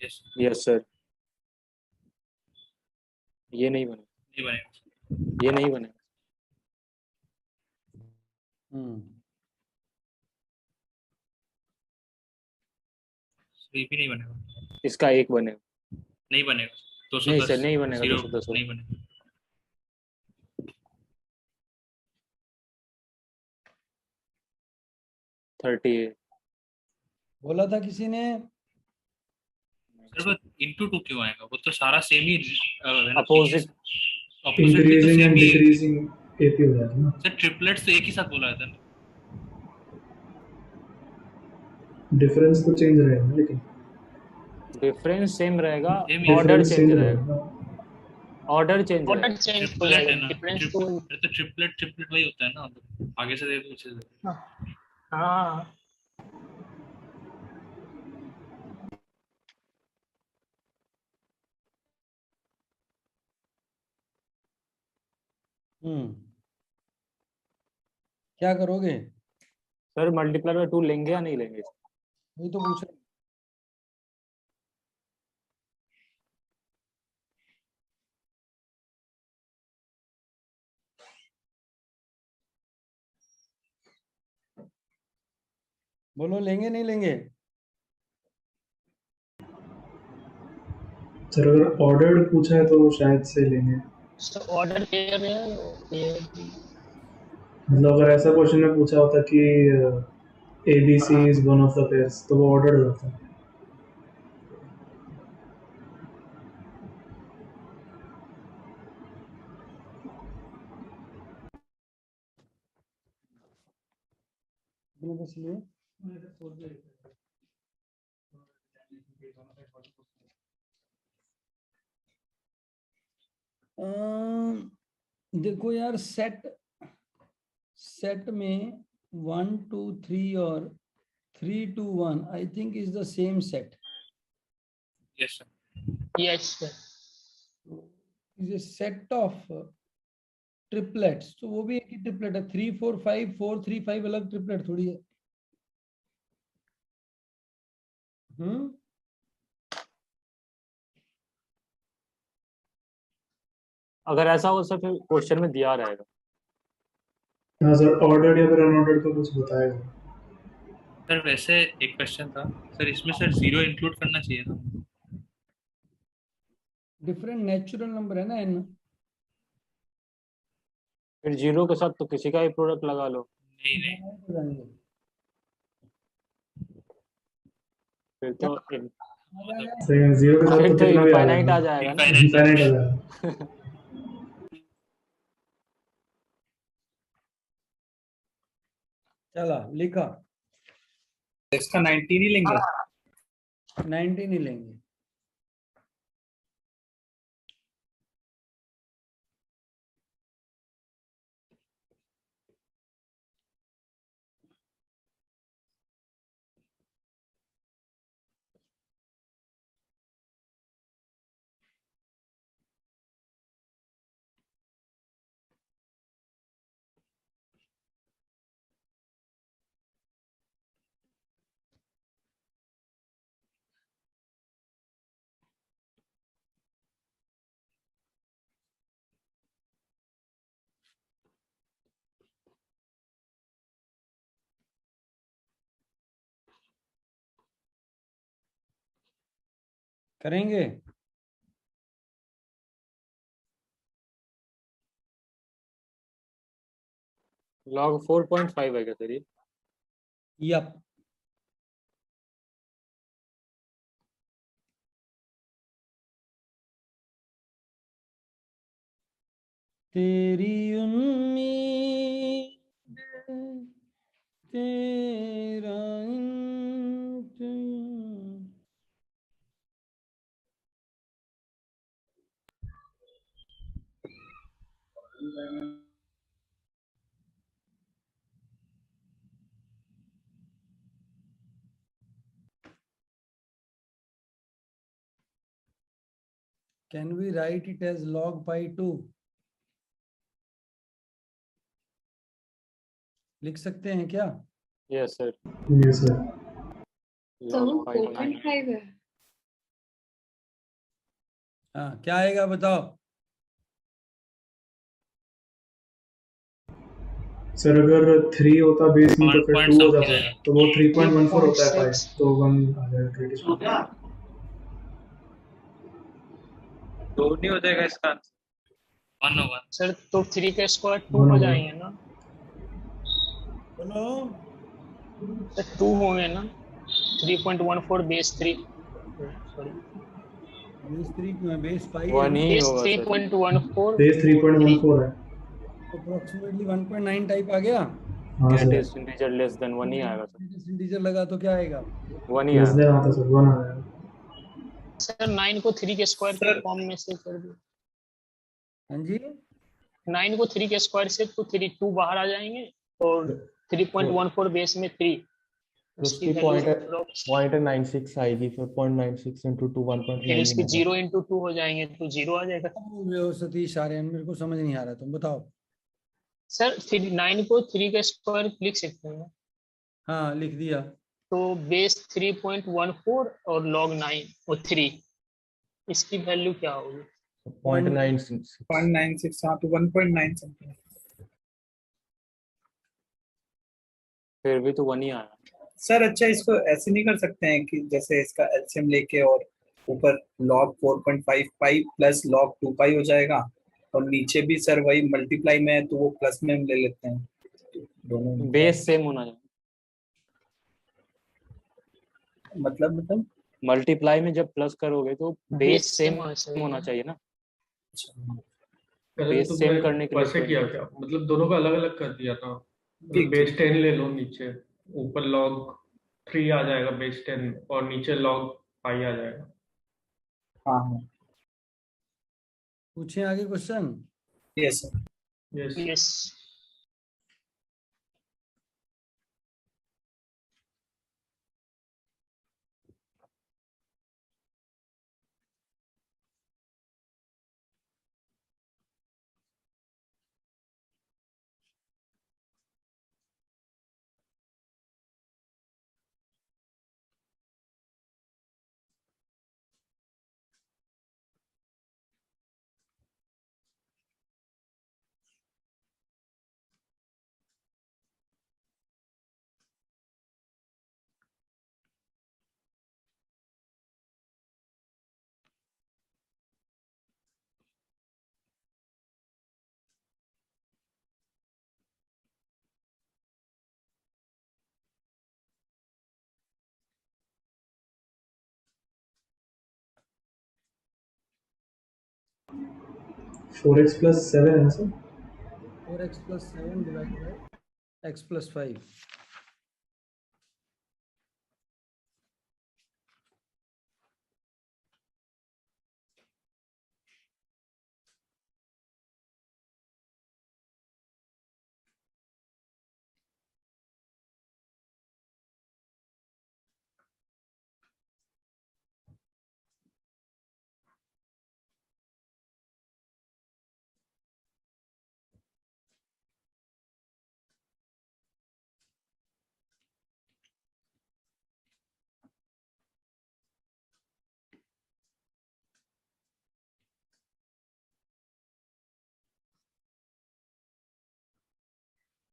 Yes yes sir. ये नहीं बनेगा, नहीं बनेगा। ये नहीं बनेगा। ये भी नहीं बनेगा, इसका एक बनेगा। नहीं बनेगा, नहीं 210 सर, नहीं बनेगा 0 210 नहीं बनेगा। थर्टी। बोला था किसी ने। सर वो इंटू 2 क्यों आएगा, वो तो सारा सेम ही अपोजिट। ऑपोजिट भी तो इंक्रीजिंग सेम एंड ही है। डिक्रीजिंग एपी हो जाता है ना। सर ट्रिपलेट्स तो एक ही साथ बोला था ना। डिफरेंस तो चेंज रहेगा ना, लेकिन डिफरेंस सेम रहेगा, Same ही ऑर्डर डिफरेंस चेंज चेंज रहेगा, रहेगा। ऑर्डर चेंज ऑर्डर रहेगा। चेंज हो ट्रिपलेट जाएगा, है ना, डिफरेंस तो अरे तो ट्रिपलेट वही होता है ना, आगे से दे दो पीछे से दे दो। हाँ। क्या करोगे? सर मल्टीप्लाई बाय 2 लेंगे या नहीं लेंगे? वही तो पूछ रहा हूं। बोलो लेंगे नहीं लेंगे? सर अगर ऑर्डर्ड पूछा है तो शायद से लेंगे। तो ऑर्डर पेयर है मतलब अगर ऐसा क्वेश्चन में पूछा होता कि ABC is one of the pairs तो वो ऑर्डर्ड होता। इसलिए देखो यार, सेट में 1 2 3 और 3 2 1 I think is the same set. Yes sir. Yes is a set of triplets, तो वो भी एक ही ट्रिपलेट है। 3 4 5 4 3 5 अलग ट्रिपलेट थोड़ी है। अगर ऐसा हो सर फिर क्वेश्चन में दिया रहेगा। हाँ सर, ऑर्डर्ड या फिर अनऑर्डर्ड का कुछ बताएगा। सर वैसे एक क्वेश्चन था सर, इसमें सर 0 इंक्लूड करना चाहिए ना। डिफरेंट नेचुरल नंबर है ना n। फिर जीरो के साथ तो किसी का भी प्रोडक्ट लगा लो। नहीं नहीं, फिर तो सही है, जीरो के साथ फिर तो तो कितना भी आ इनफाइनाइट आ जाएगा। जाएगा ना। इनफाइनाइट आ जाएगा। चला लिखा। इसका 19 ही लेंगे। 19 ही लेंगे। करेंगे? लॉग 4.5 है क्या सर ये? यप। तेरी उम्मीद तेरा इंतजार। Can we write it as log pi 2? लिख सकते हैं क्या? Yes sir. Yes sir. तो लॉग 4.5 है। हाँ, क्या आएगा बताओ? सर अगर 3 होता बेस में तो फिर 1 2 हो something जाता, आएगा। तो वो 3.14 होता है 5, 3.6 तो 1 आ जाएगा greatest one। दो नहीं हो जाएगा इसका आंसर। 1 होगा। सर तो 3 का स्क्वायर 2 One हो होगा। जाएंगे ना बोलो सर, 2 होंगे ना 3.14 बेस 3 सॉरी बेस 3 क्यों है, बेस 5 है वन ना, ही बेस होगा सर। 3.14 बेस 3.14 है। अप्रोक्सीमेटली 1.9 टाइप आ गया। हाँ sir, greatest integer less than one ही आएगा सर। इंटीजर लगा तो क्या आएगा? वन ही लेस आएगा। देन आता सर, 1 आ जाएगा। सर 9 को 3 के स्क्वायर के सर फॉर्म में से कर दो। हाँ जी, 9 को 3 के स्क्वायर से तो 3 2 बाहर आ जाएंगे और 3.14 बेस में 3 तो उसकी उसकी वैल्यू पॉइंट 96 आएगी, फिर 0.96 इंटू 2 फिर 1.9 उसकी मिलेगा। 0 इंटू 2 हो जाएंगे तो 0 आ जाएगा। बोल रहे हो सतीश आर्यन, मेरे को समझ नहीं आ रहा, तुम बताओ। सर फिर 9 को 3 का स्क्वायर लिख सकते हैं हाँ लिख दिया। तो बेस 3.14 और log 9 और 3 इसकी वैल्यू क्या होगी? 0.96 0.96, हाँ तो 1.9 समथिंग। फिर भी तो वन ही आया। सर अच्छा, इसको ऐसे नहीं कर सकते हैं कि जैसे इसका एलसीएम लेके और ऊपर log 4.5 पाई प्लस log 2 पाई हो जाएगा, और नीचे भी सर वही मल्टीप्लाई में है तो वो प्लस में हम ले लेते हैं दोनों में। बेस सेम होना चाहिए। मतलब मल्टीप्लाई में जब प्लस करोगे तो बेस सेम होना चाहिए। होना चाहिए ना। पहले बेस तो सेम तुमने करने के लिए वैसे कोई किया नहीं। क्या, मतलब दोनों को अलग अलग कर दिया था। मतलब ठीक बेस 10 ले लो, नीचे ऊपर log 3 आ जाएगा बेस 10, और नीचे log 5 आ जाएगा। हाँ हाँ पूछे आगे question. Yes sir. Yes. Yes four x plus 7 है ना sir? 4x + 7 divide by x + 5।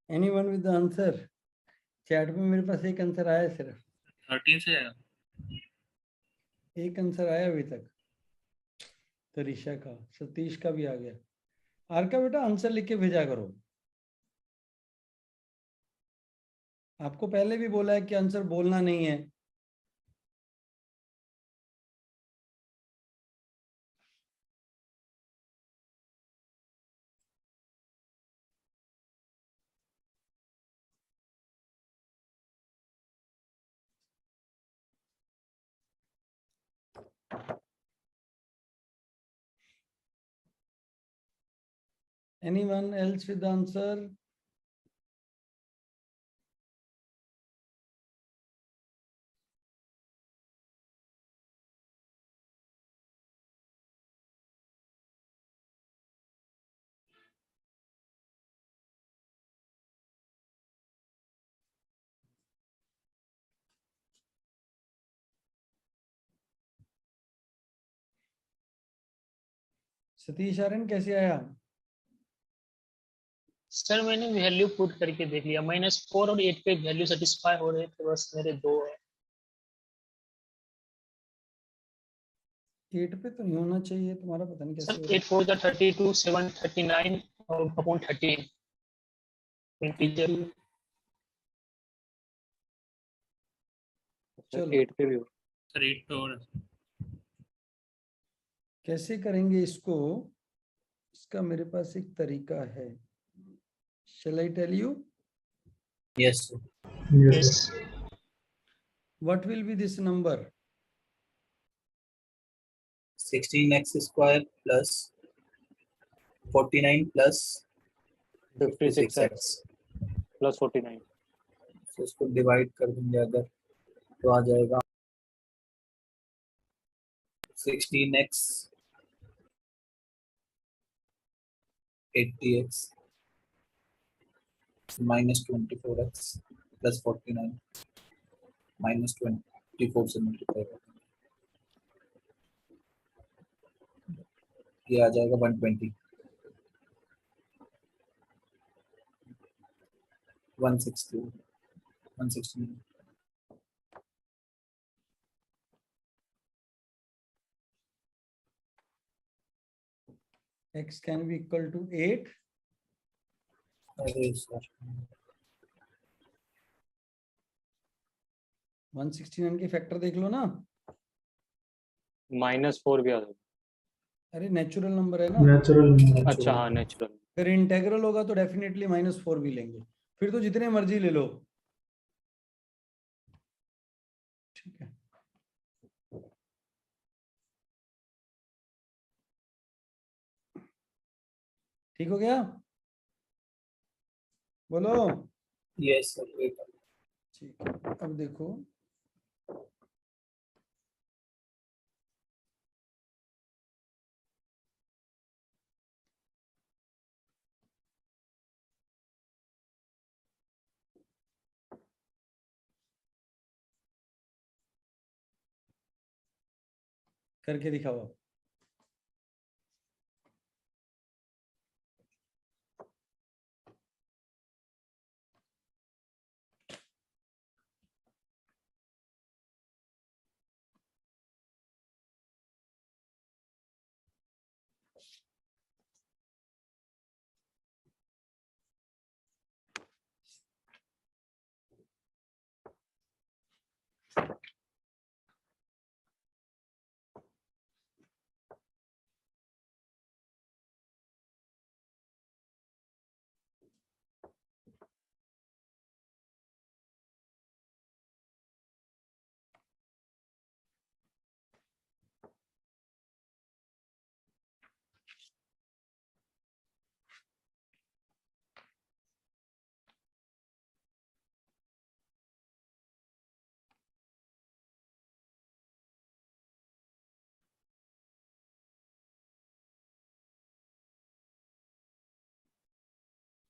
Anyone with the answer? Chat में मेरे पास एक आंसर आया है, सिर्फ 13 से आएगा। एक आंसर आया अभी तक, तरीशा का, सतीश का भी आ गया। आर का बेटा आंसर लिख के भेजा करो। आपको पहले भी बोला है कि आंसर बोलना नहीं है। Anyone else with the answer? Satish Aryan कैसे आया? सर मैंने वैल्यू पुट करके देख लिया, -4 और 8 पे वैल्यू सेटिस्फाई हो रहे थे, बस मेरे 2 है। 8 पे तो नहीं होना चाहिए तुम्हारा, पता नहीं कैसे सर हो रहा 8 4 जा 32, 7 39 और अपॉन 13 इंटीजर। है। चलो 8 पे भी हो। सर 8 पे और कैसे करेंगे इसको, इसका मेरे पास एक तरीका है। Shall I tell you Yes, sir. Yes, sir. what will be this number? 16x square plus 49 plus 56x plus 49। तो इसको डिवाइड कर देंगे अगर तो आ जाएगा 16x 80x minus 24x plus 49 minus 24 से मल्टीप्लाई कर ये आ जाएगा 120 160 160 X can be equal to 8. अरे सर 169 के फैक्टर देख लो ना। -4 भी आ जाएगा। अरे नेचुरल नंबर है ना। Natural number. अच्छा हाँ नेचुरल। अगर इंटेग्रल होगा तो डेफिनेटली -4 भी लेंगे, फिर तो जितने मर्जी ले लो। ठीक है, ठीक हो गया, बोलो। यस सर ठीक है, अब देखो करके दिखाओ।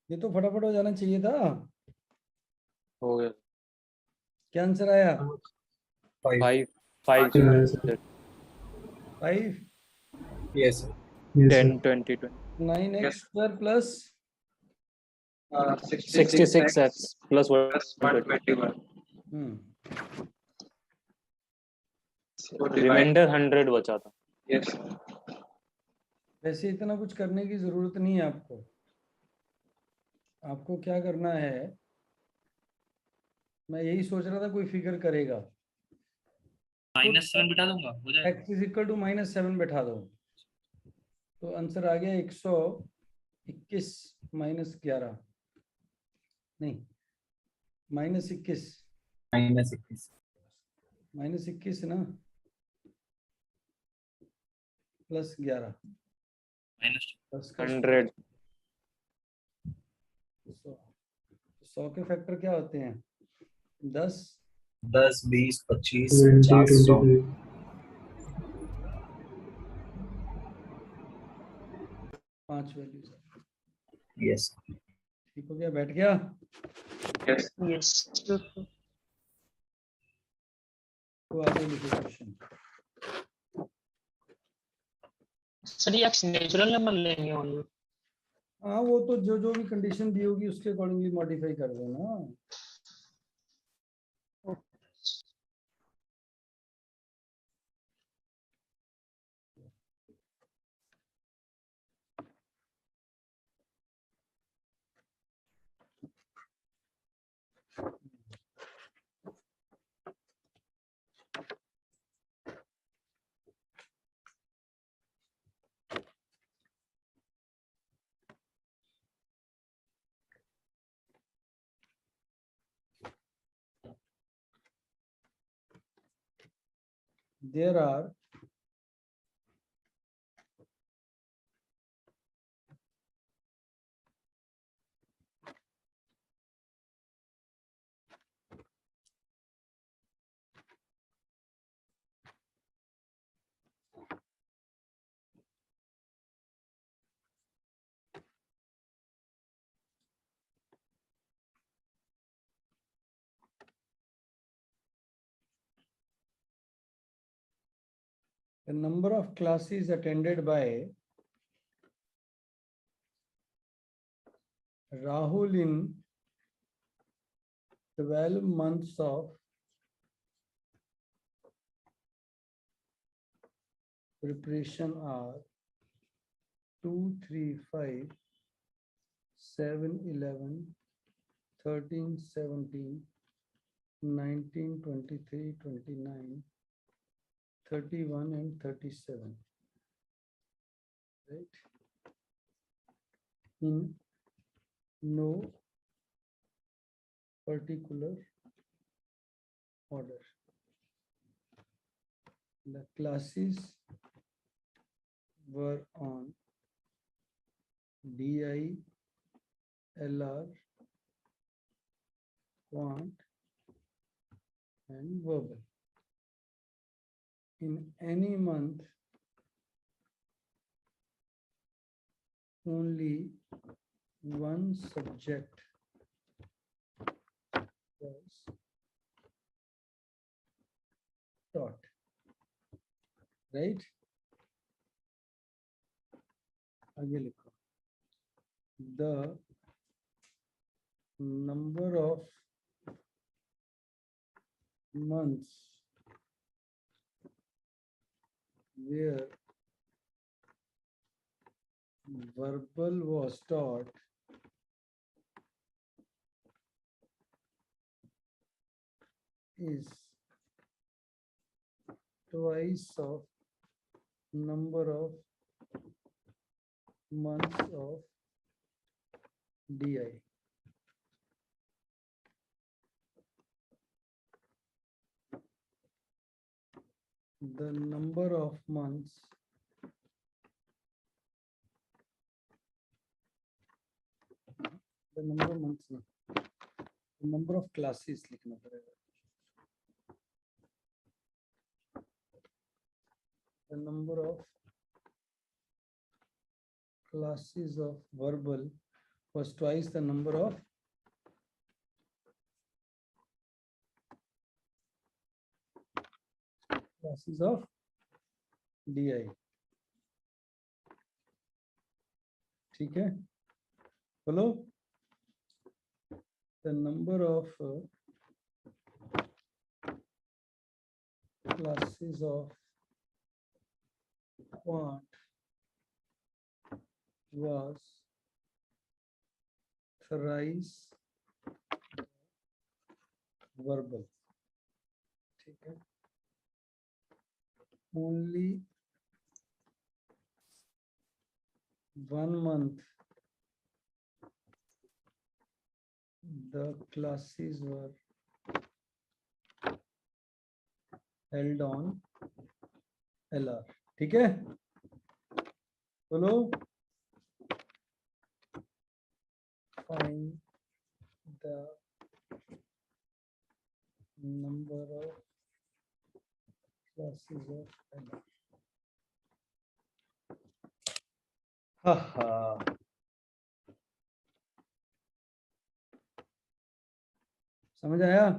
ये तो फटाफट हो जाना चाहिए था। हो गया। क्या आंसर आया? 5 Yes, sir. 5 yes 10 20 20 9x square plus 66x plus 120 remainder 100 बचा था। वैसे इतना कुछ करने की जरूरत नहीं है आपको। आपको क्या करना है, मैं यही सोच रहा था कोई फिगर करेगा। -7 बिठा दूंगा, हो जाएगा। x इज इक्वल टू -7 बैठा दो, तो आंसर आ गया 121 -11 नहीं -21 -21 ना +11 100 100 के फैक्टर क्या होते हैं? 10 10 20 25 20, 50 100 23. 5 वैल्यूज। यस ठीक हो गया, बैठ गया। यस तो आगे लिखो क्वेश्चन। सर ये नेचुरल नंबर लेंगे ओनली। हाँ वो तो जो जो भी कंडीशन दी होगी उसके अकॉर्डिंगली मॉडिफाई कर देना। There are the number of classes attended by Rahul in 12 months of preparation are 2, 3, 5, 7, 11, 13, 17, 19, 23, 29, 31 and 37. Right? In no particular order. The classes were on DI, LR, Quant, and Verbal. In any month, only one subject was taught. Right? आगे लिखो. The number of months where verbal was taught is twice of number of months of DI. The number of months the number of classes लिखना पड़ेगा. The number of classes of verbal was twice the number of classes of DI. ठीक है, बोलो. The number of classes of Quant was thrice verbal. ठीक है, only 1 month the classes were held on LR. ठीक है, बोलो. Find the number of classes of LR. समझ आया?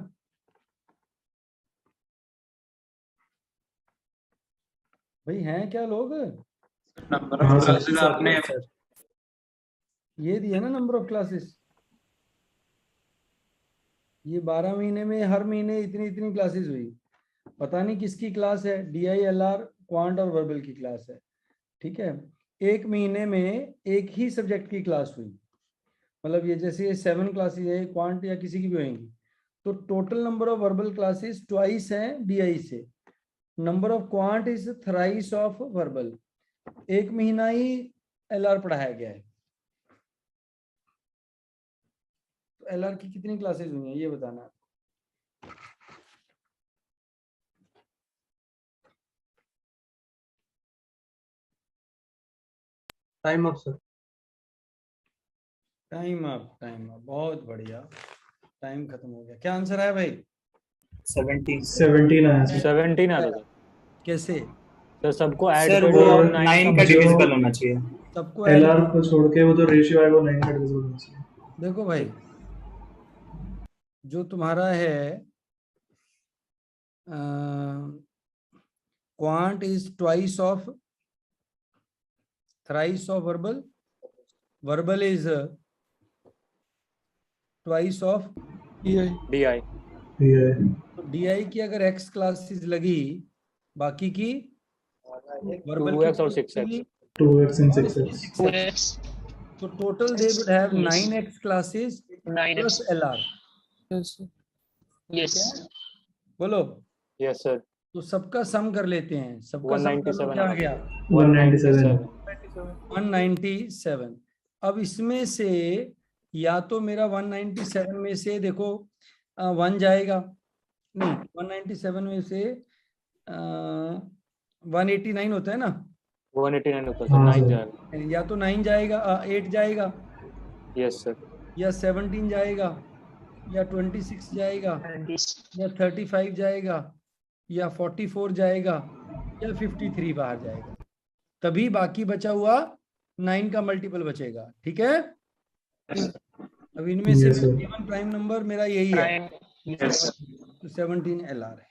भाई हैं क्या लोग? हाँ सर. सर ये दिया ना नंबर ऑफ क्लासेस, ये 12 महीने में हर महीने इतनी इतनी क्लासेस हुई। पता नहीं किसकी क्लास है, DILR क्वांट और वर्बल की क्लास है, ठीक है। एक महीने में एक ही सब्जेक्ट की क्लास हुई, मतलब ये जैसे ये 7 क्लासेस है क्वांट या किसी की भी होंगी, तो total number of verbal classes twice हैं DI से, number of quant is thrice of verbal. एक महीना ही LR पढ़ाया गया है, तो LR की कितनी क्लासेस हुई हैं ये बताना है। Time up sir. Time up, बहुत बढ़िया, टाइम खत्म हो गया। क्या आंसर है भाई? 17 17 आया सर। 17 आता था कैसे? सर, सबको ऐड सर, कर वो दिया और 9 9 का जो- डिविजिबल होना चाहिए। सबको ऐड LR को छोड़ के वो जो रेशियो है वो 9 का डिविजिबल होना चाहिए। देखो भाई, जो तुम्हारा है quant is twice of thrice of verbal, verbal is twice of DI DI ये तो DI की अगर x क्लासेस लगी, बाकी की वर्बल 2x और 6x 2x and 6x। 2x तो total they would have Yes. 9x classes 9x plus LR। yes बोलो, यस सर तो सबका सम कर लेते हैं, सबका सम कर लो 197 क्या आ आ गया? 197। 197। अब इसमें से या तो मेरा 197 में से देखो 1 जाएगा, नहीं 197 में से 189 होता है ना, 189 होता सर हाँ 9 सर। जाएगा या तो 9 जाएगा 8 जाएगा, यस सर या 17 जाएगा, या 26 जाएगा, and this या 35 जाएगा, या 44 जाएगा, या 53 बाहर जाएगा, तभी बाकी बचा हुआ 9 का मल्टीपल बचेगा, ठीक है। अब इनमें से Yes, sir. Given prime number मेरा यही है, prime yes तो 17 LR है,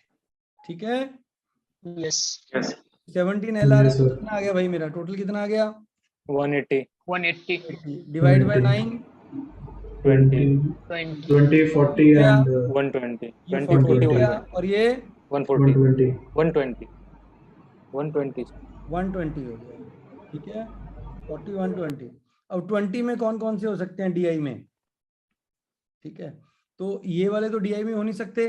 ठीक है। yes 17 LR है Yes, तो sir. कितना आ गया भाई मेरा, टोटल कितना आ गया? 180 180 डिवाइड बाय 9 20 20 20, 40 क्या? and 120 ये 20 40 40 हो गया, 120 और ये 140 120। 120 120 120 हो गया, ठीक है। 40 120। अब 20 में कौन कौन से हो सकते हैं DI में, ठीक है, तो ये वाले तो DI में हो नहीं सकते,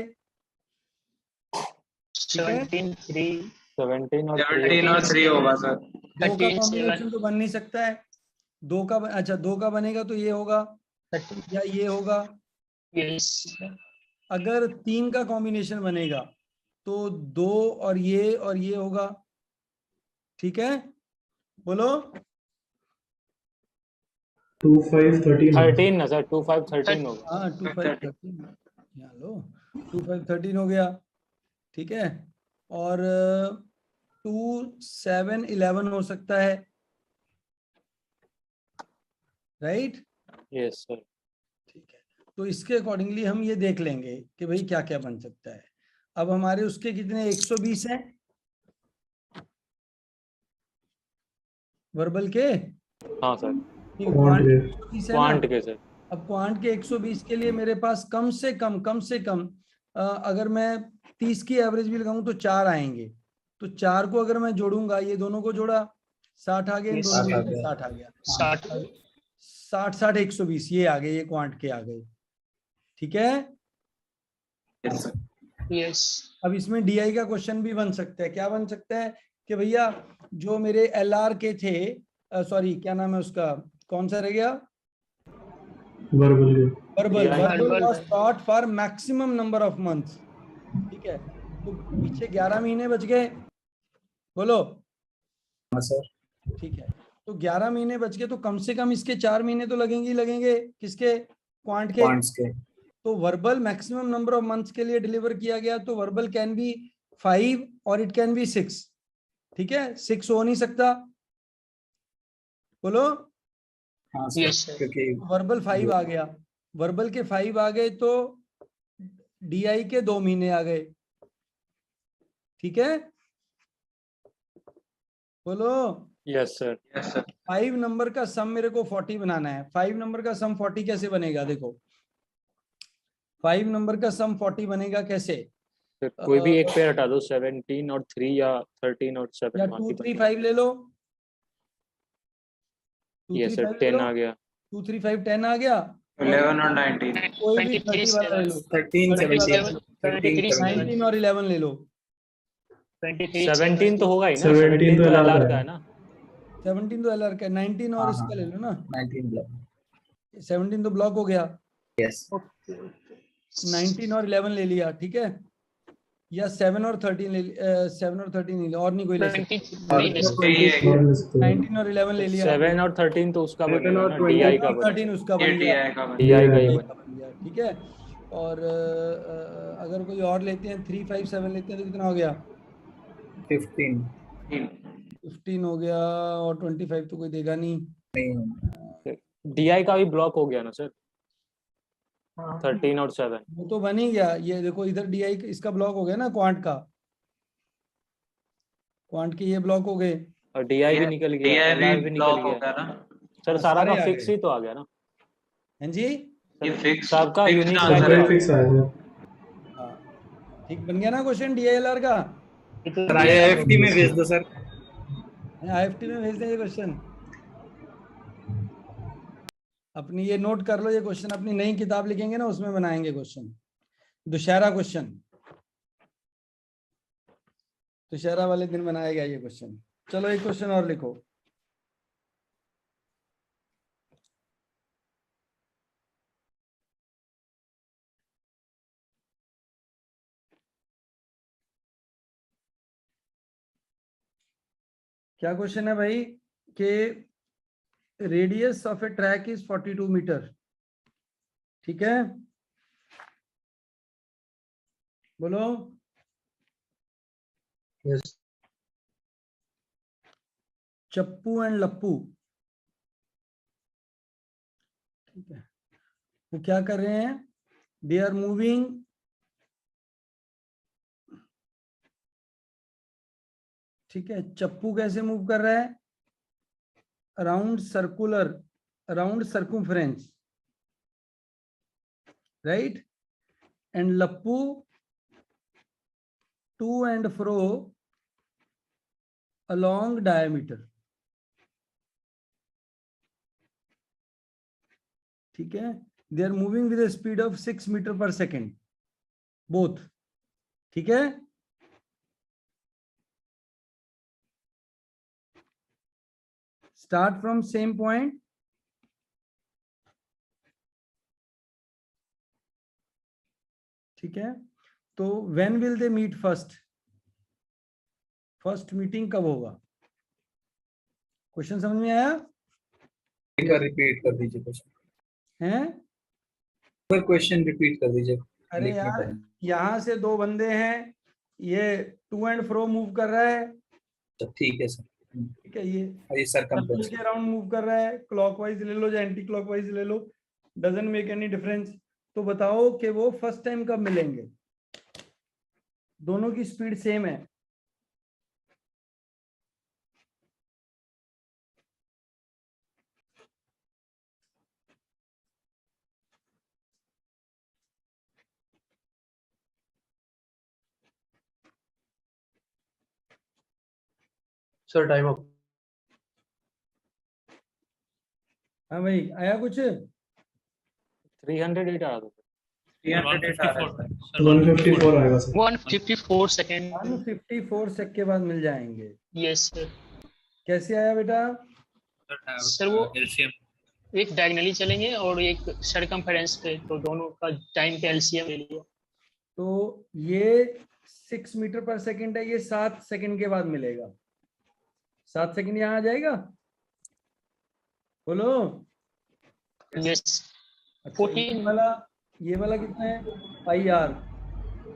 17 3 17 और 17 और 3 होगा सर। 2 का 13 कॉम्बिनेशन तो बन नहीं सकता है, 2 का अच्छा 2 का बनेगा तो ये होगा 13 या ये होगा, yes अगर 3 का कॉम्बिनेशन बनेगा तो 2 और ये होगा, ठीक है, बोलो। 2, 5, 13 13 ना सर 2 5 13 होगा हाँ 2 5 13, यहाँ लो 2 5 13 हो गया, ठीक है, और 2 7 11 हो सकता है, राइट, यस सर ठीक है। तो इसके अकॉर्डिंगली हम ये देख लेंगे कि भाई क्या क्या बन सकता है। अब हमारे उसके कितने 120 हैं वर्बल के, हाँ सर Quant के। 120 है ना। क्वांट के सर अब क्वांट के 120 के लिए मेरे पास कम से कम अगर मैं 30 की एवरेज भी लगाऊं तो 4 आएंगे, तो 4 को अगर मैं जोड़ूंगा, ये दोनों को जोड़ा 60 आ गए, इन Yes, दोनों 60 आ में गया। 60 आ गया, 60 60 120 ये आ गए, ये क्वांट के आ गए, ठीक है। yes अब इसमें DI का क्वेश्चन भी बन सकता है, क्या बन सकता है कि भैया जो मेरे LR के थे, सॉरी क्या नाम है उसका, कौन सा रह गया, वर्बल के। Verbal Verbal. Was taught for maximum number of months, ठीक है, तो पीछे 11 महीने बच गए, बोलो, हाँ सर। ठीक है, तो 11 महीने बच गए, तो कम से कम इसके 4 महीने तो लगेंगे ही लगेंगे, किसके, क्वांट के। क्वांट्स के। तो verbal maximum number of months के लिए डिलीवर किया गया, तो वर्बल कैन बी 5 और इट कैन बी 6, ठीक है, 6 हो नहीं सकता, बोलो। हाँ सर, Yes, sir. क्योंकि वर्बल 5 आ गया, वर्बल के 5 आ गए तो DI के 2 महीने आ गए, ठीक है, बोलो। Yes sir. 5 नंबर का सम मेरे को 40 बनाना है। 5 नंबर का सम 40 कैसे बनेगा? देखो 5 नंबर का सम 40 बनेगा कैसे? कोई भी एक पेयर हटा दो, 17 और 3 या 13 और 7 या 2 3 5 ले लो। 2 यस 3 सर, 5 ले 10 लो। आ गया। 2 3 5 10 आ गया। 11 और 19 कोई भी 30 वाला ले लो। 13 19 17 और 11 ले लो। 17 तो होगा ही ना, 17 तो तो LR LR का का है है ना। 17 तो LR का है। 19 और इसका ले लो ना। 19 ब्लॉक 17 तो ब्लॉक हो गया। यस 19 और 11 ले लिया, ठीक है। या 7 और 13 ले 7 और 13 ले लिया, और नहीं कोई ले सकता। 19 और 11 ले लिया। 7 और 13 तो उसका बनेगा ना, और DI का 13 उसका बन गया। DI का ही बन बनेगा। गया, ठीक है। और अगर कोई और लेते हैं 3 5 7 लेते हैं तो कितना हो गया? 15 हो गया। और 25 तो कोई देगा नहीं। DI का भी ब्लॉक हो गया ना सर, 13 और 7। वो तो बन ही गया। ये देखो इधर DI इसका ब्लॉक हो गया ना, क्वांट का। क्वांट के ये ब्लॉक हो गए और DI भी निकल गया, LR भी निकल गया सर। सारा का फिक्स ही तो आ गया ना। हैं जी, ये फिक्स सबका यूनिक सबका ही फिक्स आएगा। हाँ ठीक बन गया ना क्वेश्चन DILR का। IIFT में भेज दो सर। IIFT में भेज देंगे क्वेश्चन। अपनी ये नोट कर लो, ये क्वेश्चन अपनी नई किताब लिखेंगे ना उसमें बनाएंगे क्वेश्चन। दुशहरा क्वेश्चन, दुशहरा वाले दिन बनाया गया ये क्वेश्चन। चलो एक क्वेश्चन और लिखो। क्या क्वेश्चन है भाई कि radius of a track is 42 metre, ठीक है। बोलो। यस चप्पू एंड लप्पू, ठीक है, वो क्या कर रहे हैं? दे आर मूविंग ठीक है। चप्पू कैसे मूव कर रहा है? Around circular, around circumference, right. And लप्पू to and fro along diameter, ठीक है। They are moving with a speed of 6 metre per second both, ठीक है। स्टार्ट फ्रॉम सेम पॉइंट, ठीक है। तो when will they meet first? First meeting कब होगा? क्वेश्चन समझ में आया? एक बार रिपीट कर दीजिए क्वेश्चन। हैं? एक क्वेश्चन रिपीट कर दीजिए। अरे यार, यहाँ से दो बंदे हैं, ये टू एंड फ्रो मूव कर रहा है, ठीक है सर। ठीक है। ये सर्कमफ्रेंस सर्कल के अराउंड मूव कर रहा है। क्लॉकवाइज ले लो या एंटी क्लॉकवाइज ले लो, डजंट मेक एनी डिफरेंस। तो बताओ कि वो फर्स्ट टाइम कब मिलेंगे? दोनों की स्पीड सेम है। Sir time up. हाँ भाई, आया कुछ? 308 आ रहा था। 154 आएगा सर। 154 सेकेंड। 154 सेक के बाद मिल जाएंगे। Yes sir. कैसे आया बेटा? सर वो एक डायगनली चलेंगे और एक सरकमफेरेंस पे, तो दोनों का टाइम का एलसीएम ले लिया। तो ये 6 मीटर पर सेकंड है, ये 7 सेकंड के बाद मिलेगा। 7 सेकंड यहाँ आ जाएगा, बोलो। यस। अच्छा, ये वाला कितना है? पाई आर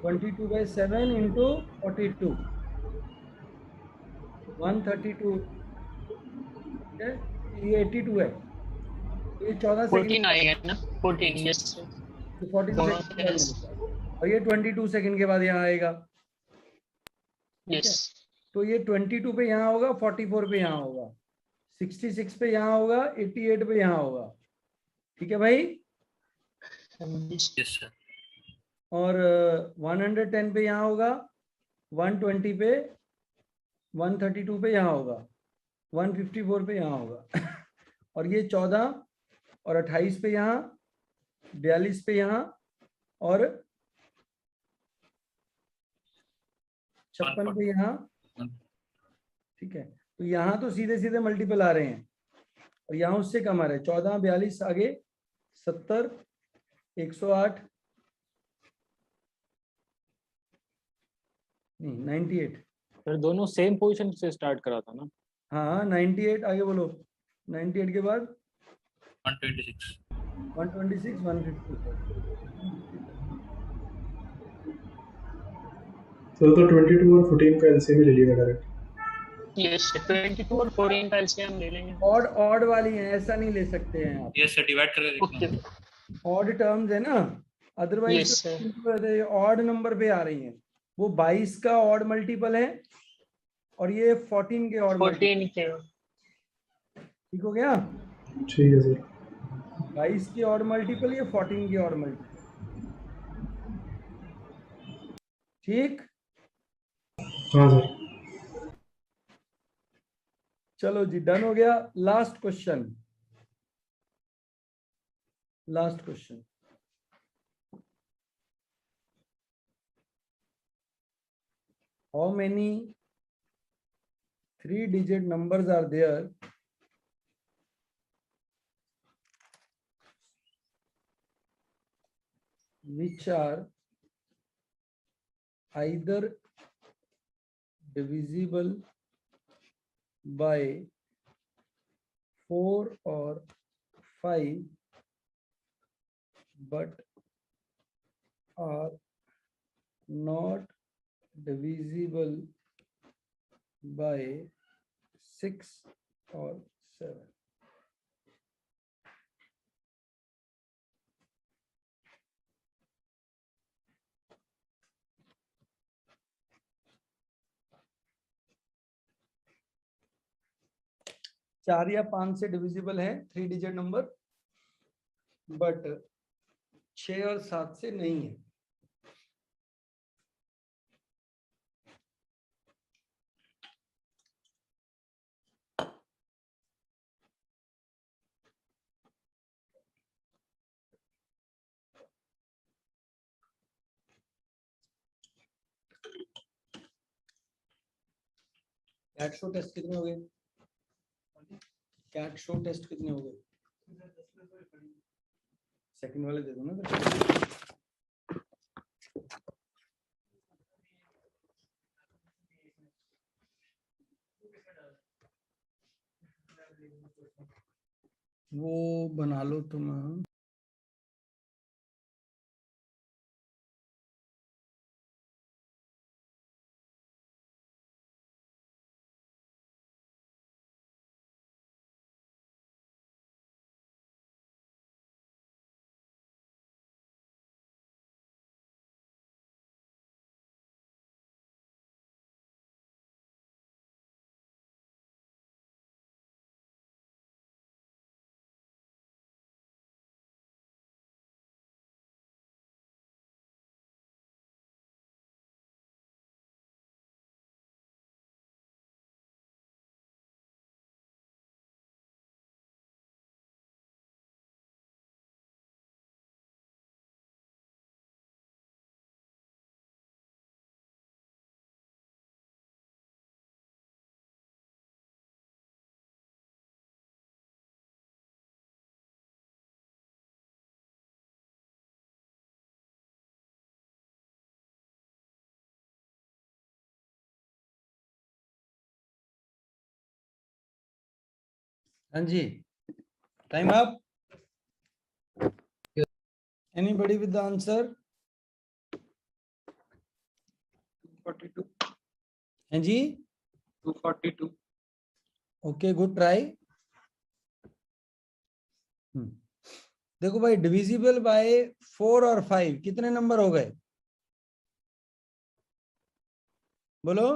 22/7 इंटू 42, 132 है। ये 82 है, ये 14 14 सेकंड आएगा ना? 14। Yes sir. 42 सेकंड, और ये 22 सेकंड के बाद यहाँ आएगा। यस। तो ये 22 पे यहाँ होगा, 44 पे यहाँ होगा। 66 पे यहाँ होगा, 88 पे यहाँ होगा, ठीक है भाई। Yes sir. और 110 पे यहाँ होगा, 120 पे, 132 पे यहाँ होगा, 154 पे यहाँ होगा और ये 14 और 28 पे यहाँ, 42 पे यहाँ और 56 पे यहाँ, ठीक है। तो यहाँ तो सीधे सीधे मल्टीपल आ रहे हैं और यहाँ उससे कम आ रहे हैं। 14, 42 आगे 70, 108 नहीं 98। फिर दोनों सेम पोजीशन से स्टार्ट करा था ना। हाँ 98 आगे बोलो। 98 के बाद 126 126, 154। तो 22 और 14 का एलसीएम ले लिएगा डायरेक्ट। यस 22 और 14 का एलसीएम ले लेंगे। ऑड वाली हैं, ऐसा नहीं ले सकते हैं आप। यस सर, डिवाइड करके ओके देखना। ऑड टर्म्स है ना, Yes, otherwise sir. Odd number पे आ रही हैं। वो 22 का ऑड मल्टीपल है और ये 14 के ऑड मल्टीपल। 14 के ठीक हो गया। ठीक है सर। 22 की ऑड मल्टीपल, ये 14 की ऑड मल्टीपल। ठीक, हाँ सर। चलो जी, डन हो गया। Last question, last question. How many 3-digit numbers are there which are either divisible by 4 or 5 but are not divisible by 6 or 7? चार या 5 से डिविजिबल है 3 डिजिट नंबर, बट 6 और 7 से नहीं है। कैट शो टेस्ट कितने हो गए? कैट शो टेस्ट कितने हो गए? सेकंड वाले दे दो ना फिर। वो बना लो तुम। हाँ जी, time up. Anybody with the answer? 242 हाँ जी, 242 ओके, गुड ट्राई। देखो भाई, डिविजिबल बाय 4 और 5 कितने नंबर हो गए? बोलो।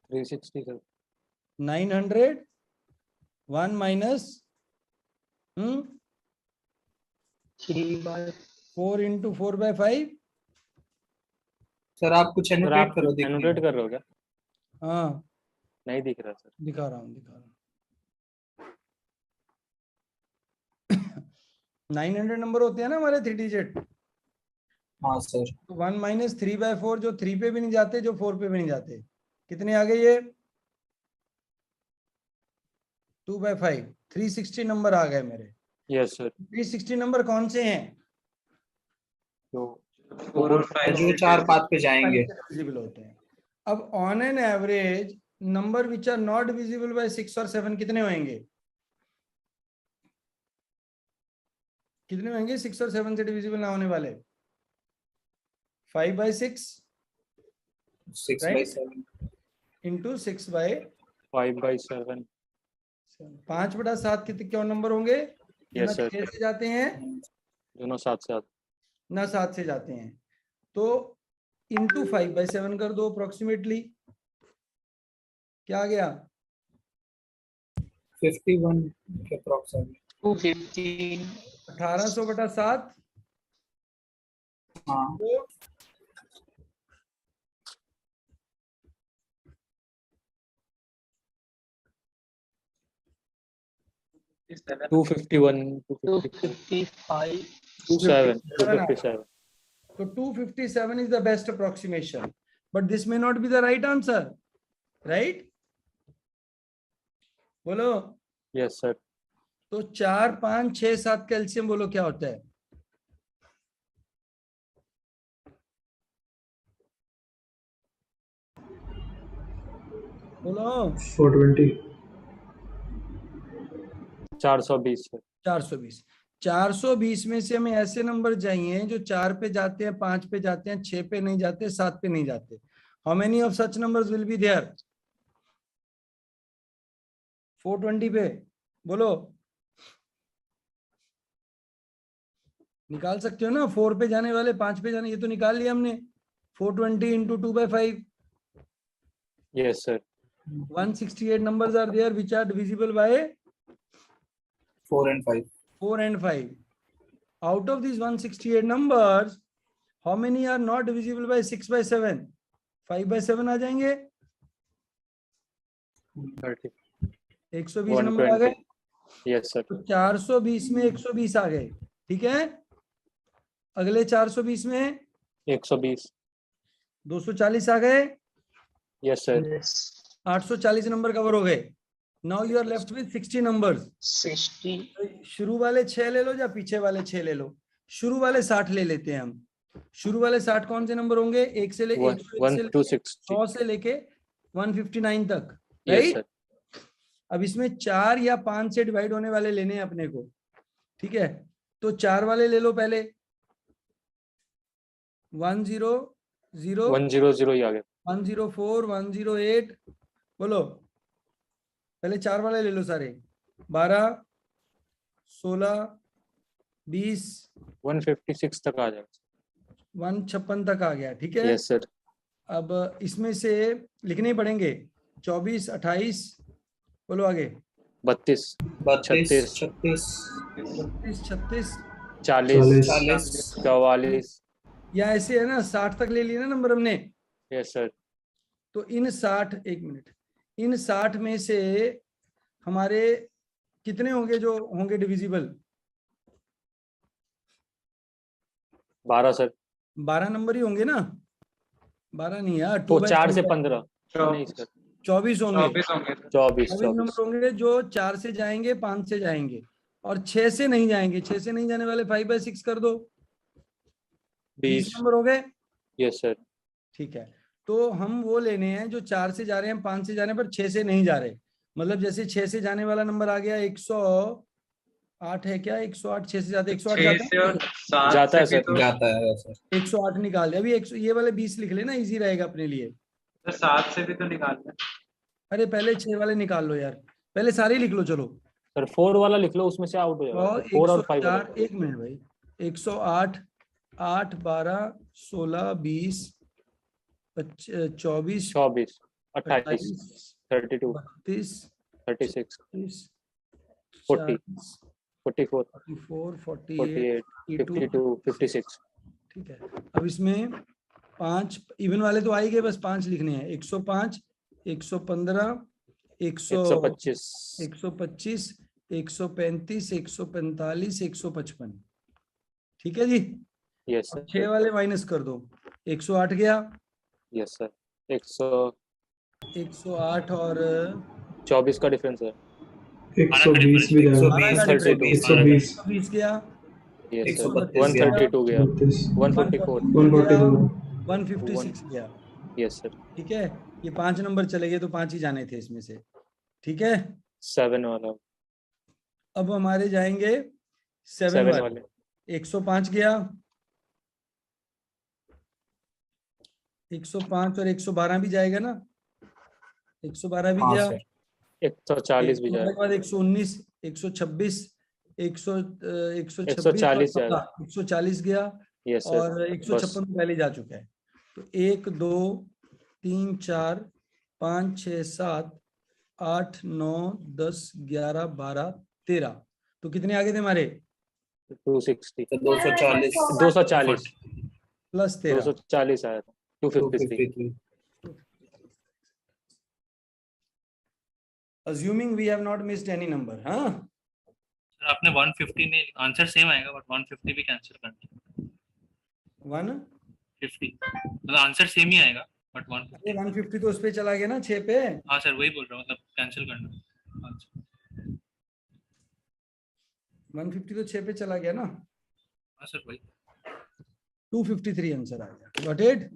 360 सर। 900 1 minus 4 into 4/5। सर आप कुछ सर एनोटेट आप करो, दिख नहीं एनोटेट रहा। कर रहे हो क्या? हाँ नहीं दिख रहा सर। दिखा रहा हूँ 900 नंबर होते हैं ना हमारे 3 डिजिट। हाँ सर। तो 1 माइनस 3/4 जो 3 पे भी नहीं जाते, जो 4 पे भी नहीं जाते, कितने आ गए ये? 2/5। 360 नंबर आ गए मेरे। Yes sir. 360 नंबर कौन से हैं? तो 4 और 5 जो 4 पाथ पे जाएंगे। विजिबल होते हैं। अब on an average number which are not visible by 6 और 7 कितने होंगे? कितने होंगे 6 और 7 से डिविजिबल ना होने वाले? 5/6 6/7 इंटू 6/7। 5/7। 5/7 कितने क्यों नंबर होंगे? ना यस सर। 6 से जाते हैं दोनों साथ साथ। ना 7 से जाते हैं। तो इंटू 5/7 कर दो अप्रोक्सीमेटली। क्या आ गया? 51 के अप्रोक्सीमेटली। 250। 1800/7। हाँ। तो 251, 255। 257. So 257 is the best approximation, but this may not be the right answer, right? बोलो। Yes sir. तो 4, 5, 6, 7 का एलसीएम बोलो क्या होता है? बोलो। 420। 420 सर। 420। 420 में से हमें ऐसे नंबर चाहिए जो 4 पे जाते हैं, 5 पे जाते हैं, 6 पे नहीं जाते, 7 पे नहीं जाते। How many of such numbers will be there? 420 पे बोलो। निकाल सकते हो ना? 4 पे जाने वाले, 5 पे जाने, ये तो निकाल लिया हमने। 420 into 2/5। Yes sir. 168 numbers are there which are divisible by 4 and 5. 4 and 5. Out of these 168 numbers, how many are not divisible by 6/7? 5/7 आ जाएंगे। 30. 120 नंबर आ गए। Yes sir. तो 420 में 120 आ गए, ठीक है। अगले 420 में 120. 240 आ गए। Yes sir. 840 नंबर कवर हो गए। Now you are left with 60 numbers. 60। शुरू वाले 6 ले लो या पीछे वाले 6 ले लो। शुरू वाले 60 ले लेते हैं हम। शुरू वाले 60 कौन से नंबर होंगे? 1 से लेके 100 से लेके 159 तक, राइट? अब इसमें 4 या 5 से डिवाइड होने वाले लेने हैं अपने को, ठीक है। तो 4 वाले ले लो पहले। 100 100 ही आ गया। 104 108 बोलो। पहले 4 वाले ले लो सारे। 12 16 20 156 तक आ जाएगा। 156 तक आ गया, ठीक है। Yes sir. अब इसमें से लिखने ही पड़ेंगे। 24 28 बोलो आगे। 32 36 36 40 40 44। या ऐसे है ना, 60 तक ले लिए ना नंबर हमने। Yes sir. तो इन 60, एक मिनट, इन 60 में से हमारे कितने होंगे जो होंगे डिविजिबल? 12 सर। 12 नंबर ही होंगे ना? 12 नहीं यार, तो 4 से 15 नहीं सर, 24 होंगे। 24 नंबर होंगे जो 4 से जाएंगे, 5 से जाएंगे और 6 से नहीं जाएंगे। 6 से नहीं जाने वाले 5/6 कर दो, 20 नंबर हो गए। Yes sir. ठीक है, तो हम वो लेने हैं जो 4 से जा रहे हैं, 5 से जाने पर 6 से नहीं जा रहे। मतलब जैसे 6 से जाने वाला नंबर आ गया 108 है क्या? 108 6 से जाते 108 जाता है सर। जाता है सर। 108 निकाल दे। अभी 100 ये वाले 20 लिख लेना, इजी रहेगा अपने लिए। 7 से भी तो निकालना। अरे पहले 6 वाले निकाल लो यार, पहले सारे लिख लो। चलो सर 4 वाला लिख लो, उसमें से आउट हो जाएगा। 4 और 5 वाला। 104, एक मिनट भाई। 108 8 12 16 20 24 28 32 32 36 36 40, 44, 44, 48, 48, 52, 56. ठीक है। अब इसमें 5 इवन वाले तो आ ही गए, बस 5 लिखने हैं। 105, 115, 125, 125, 135, 145, 155। ठीक है जी। यस अब सर, 6 वाले माइनस कर दो। 108 गया, यस सर, 108 और 124 का डिफरेंस है, 120 भी जाएगा, 12 का 132, difference। 120, 120 गया, यस सर, 132 132 गया, 32, 144, 142, 156 गया। यस सर, ठीक है, ये 5 नंबर चले गए, तो 5 ही जाने थे इसमें से। ठीक है, 7 वाला, अब हमारे जाएंगे 7 7 वाले। वाले, 105 गया, 105 और 112 भी जाएगा ना, 112 भी हाँ गया। सर 140 भी 112 के जाएगा, बाद 119, 126, 126 और 140 जाएगा, 140 गया, यस सर, और 156 तो पहले जा चुका है। तो 1 2 3 4 5 6 7 8 9 10 11 12 13। तो कितने आगे थे हमारे? 260, तो 240 240, प्लस 13। 240 आया था, 253, 253 Assuming we have not missed any number, हाँ। सर आपने 150 ने आंसर सेम आएगा, बट 150 भी कैंसिल करना है। 150 मतलब आंसर सेम ही आएगा, बट 150। 150 तो उस पे चला गया ना, 6 पे। हाँ सर वही बोल रहा हूँ, मतलब कैंसिल करना है आंसर। 150 तो 6 पे चला गया ना। हाँ सर वही। 253 आंसर आ गया। Got it?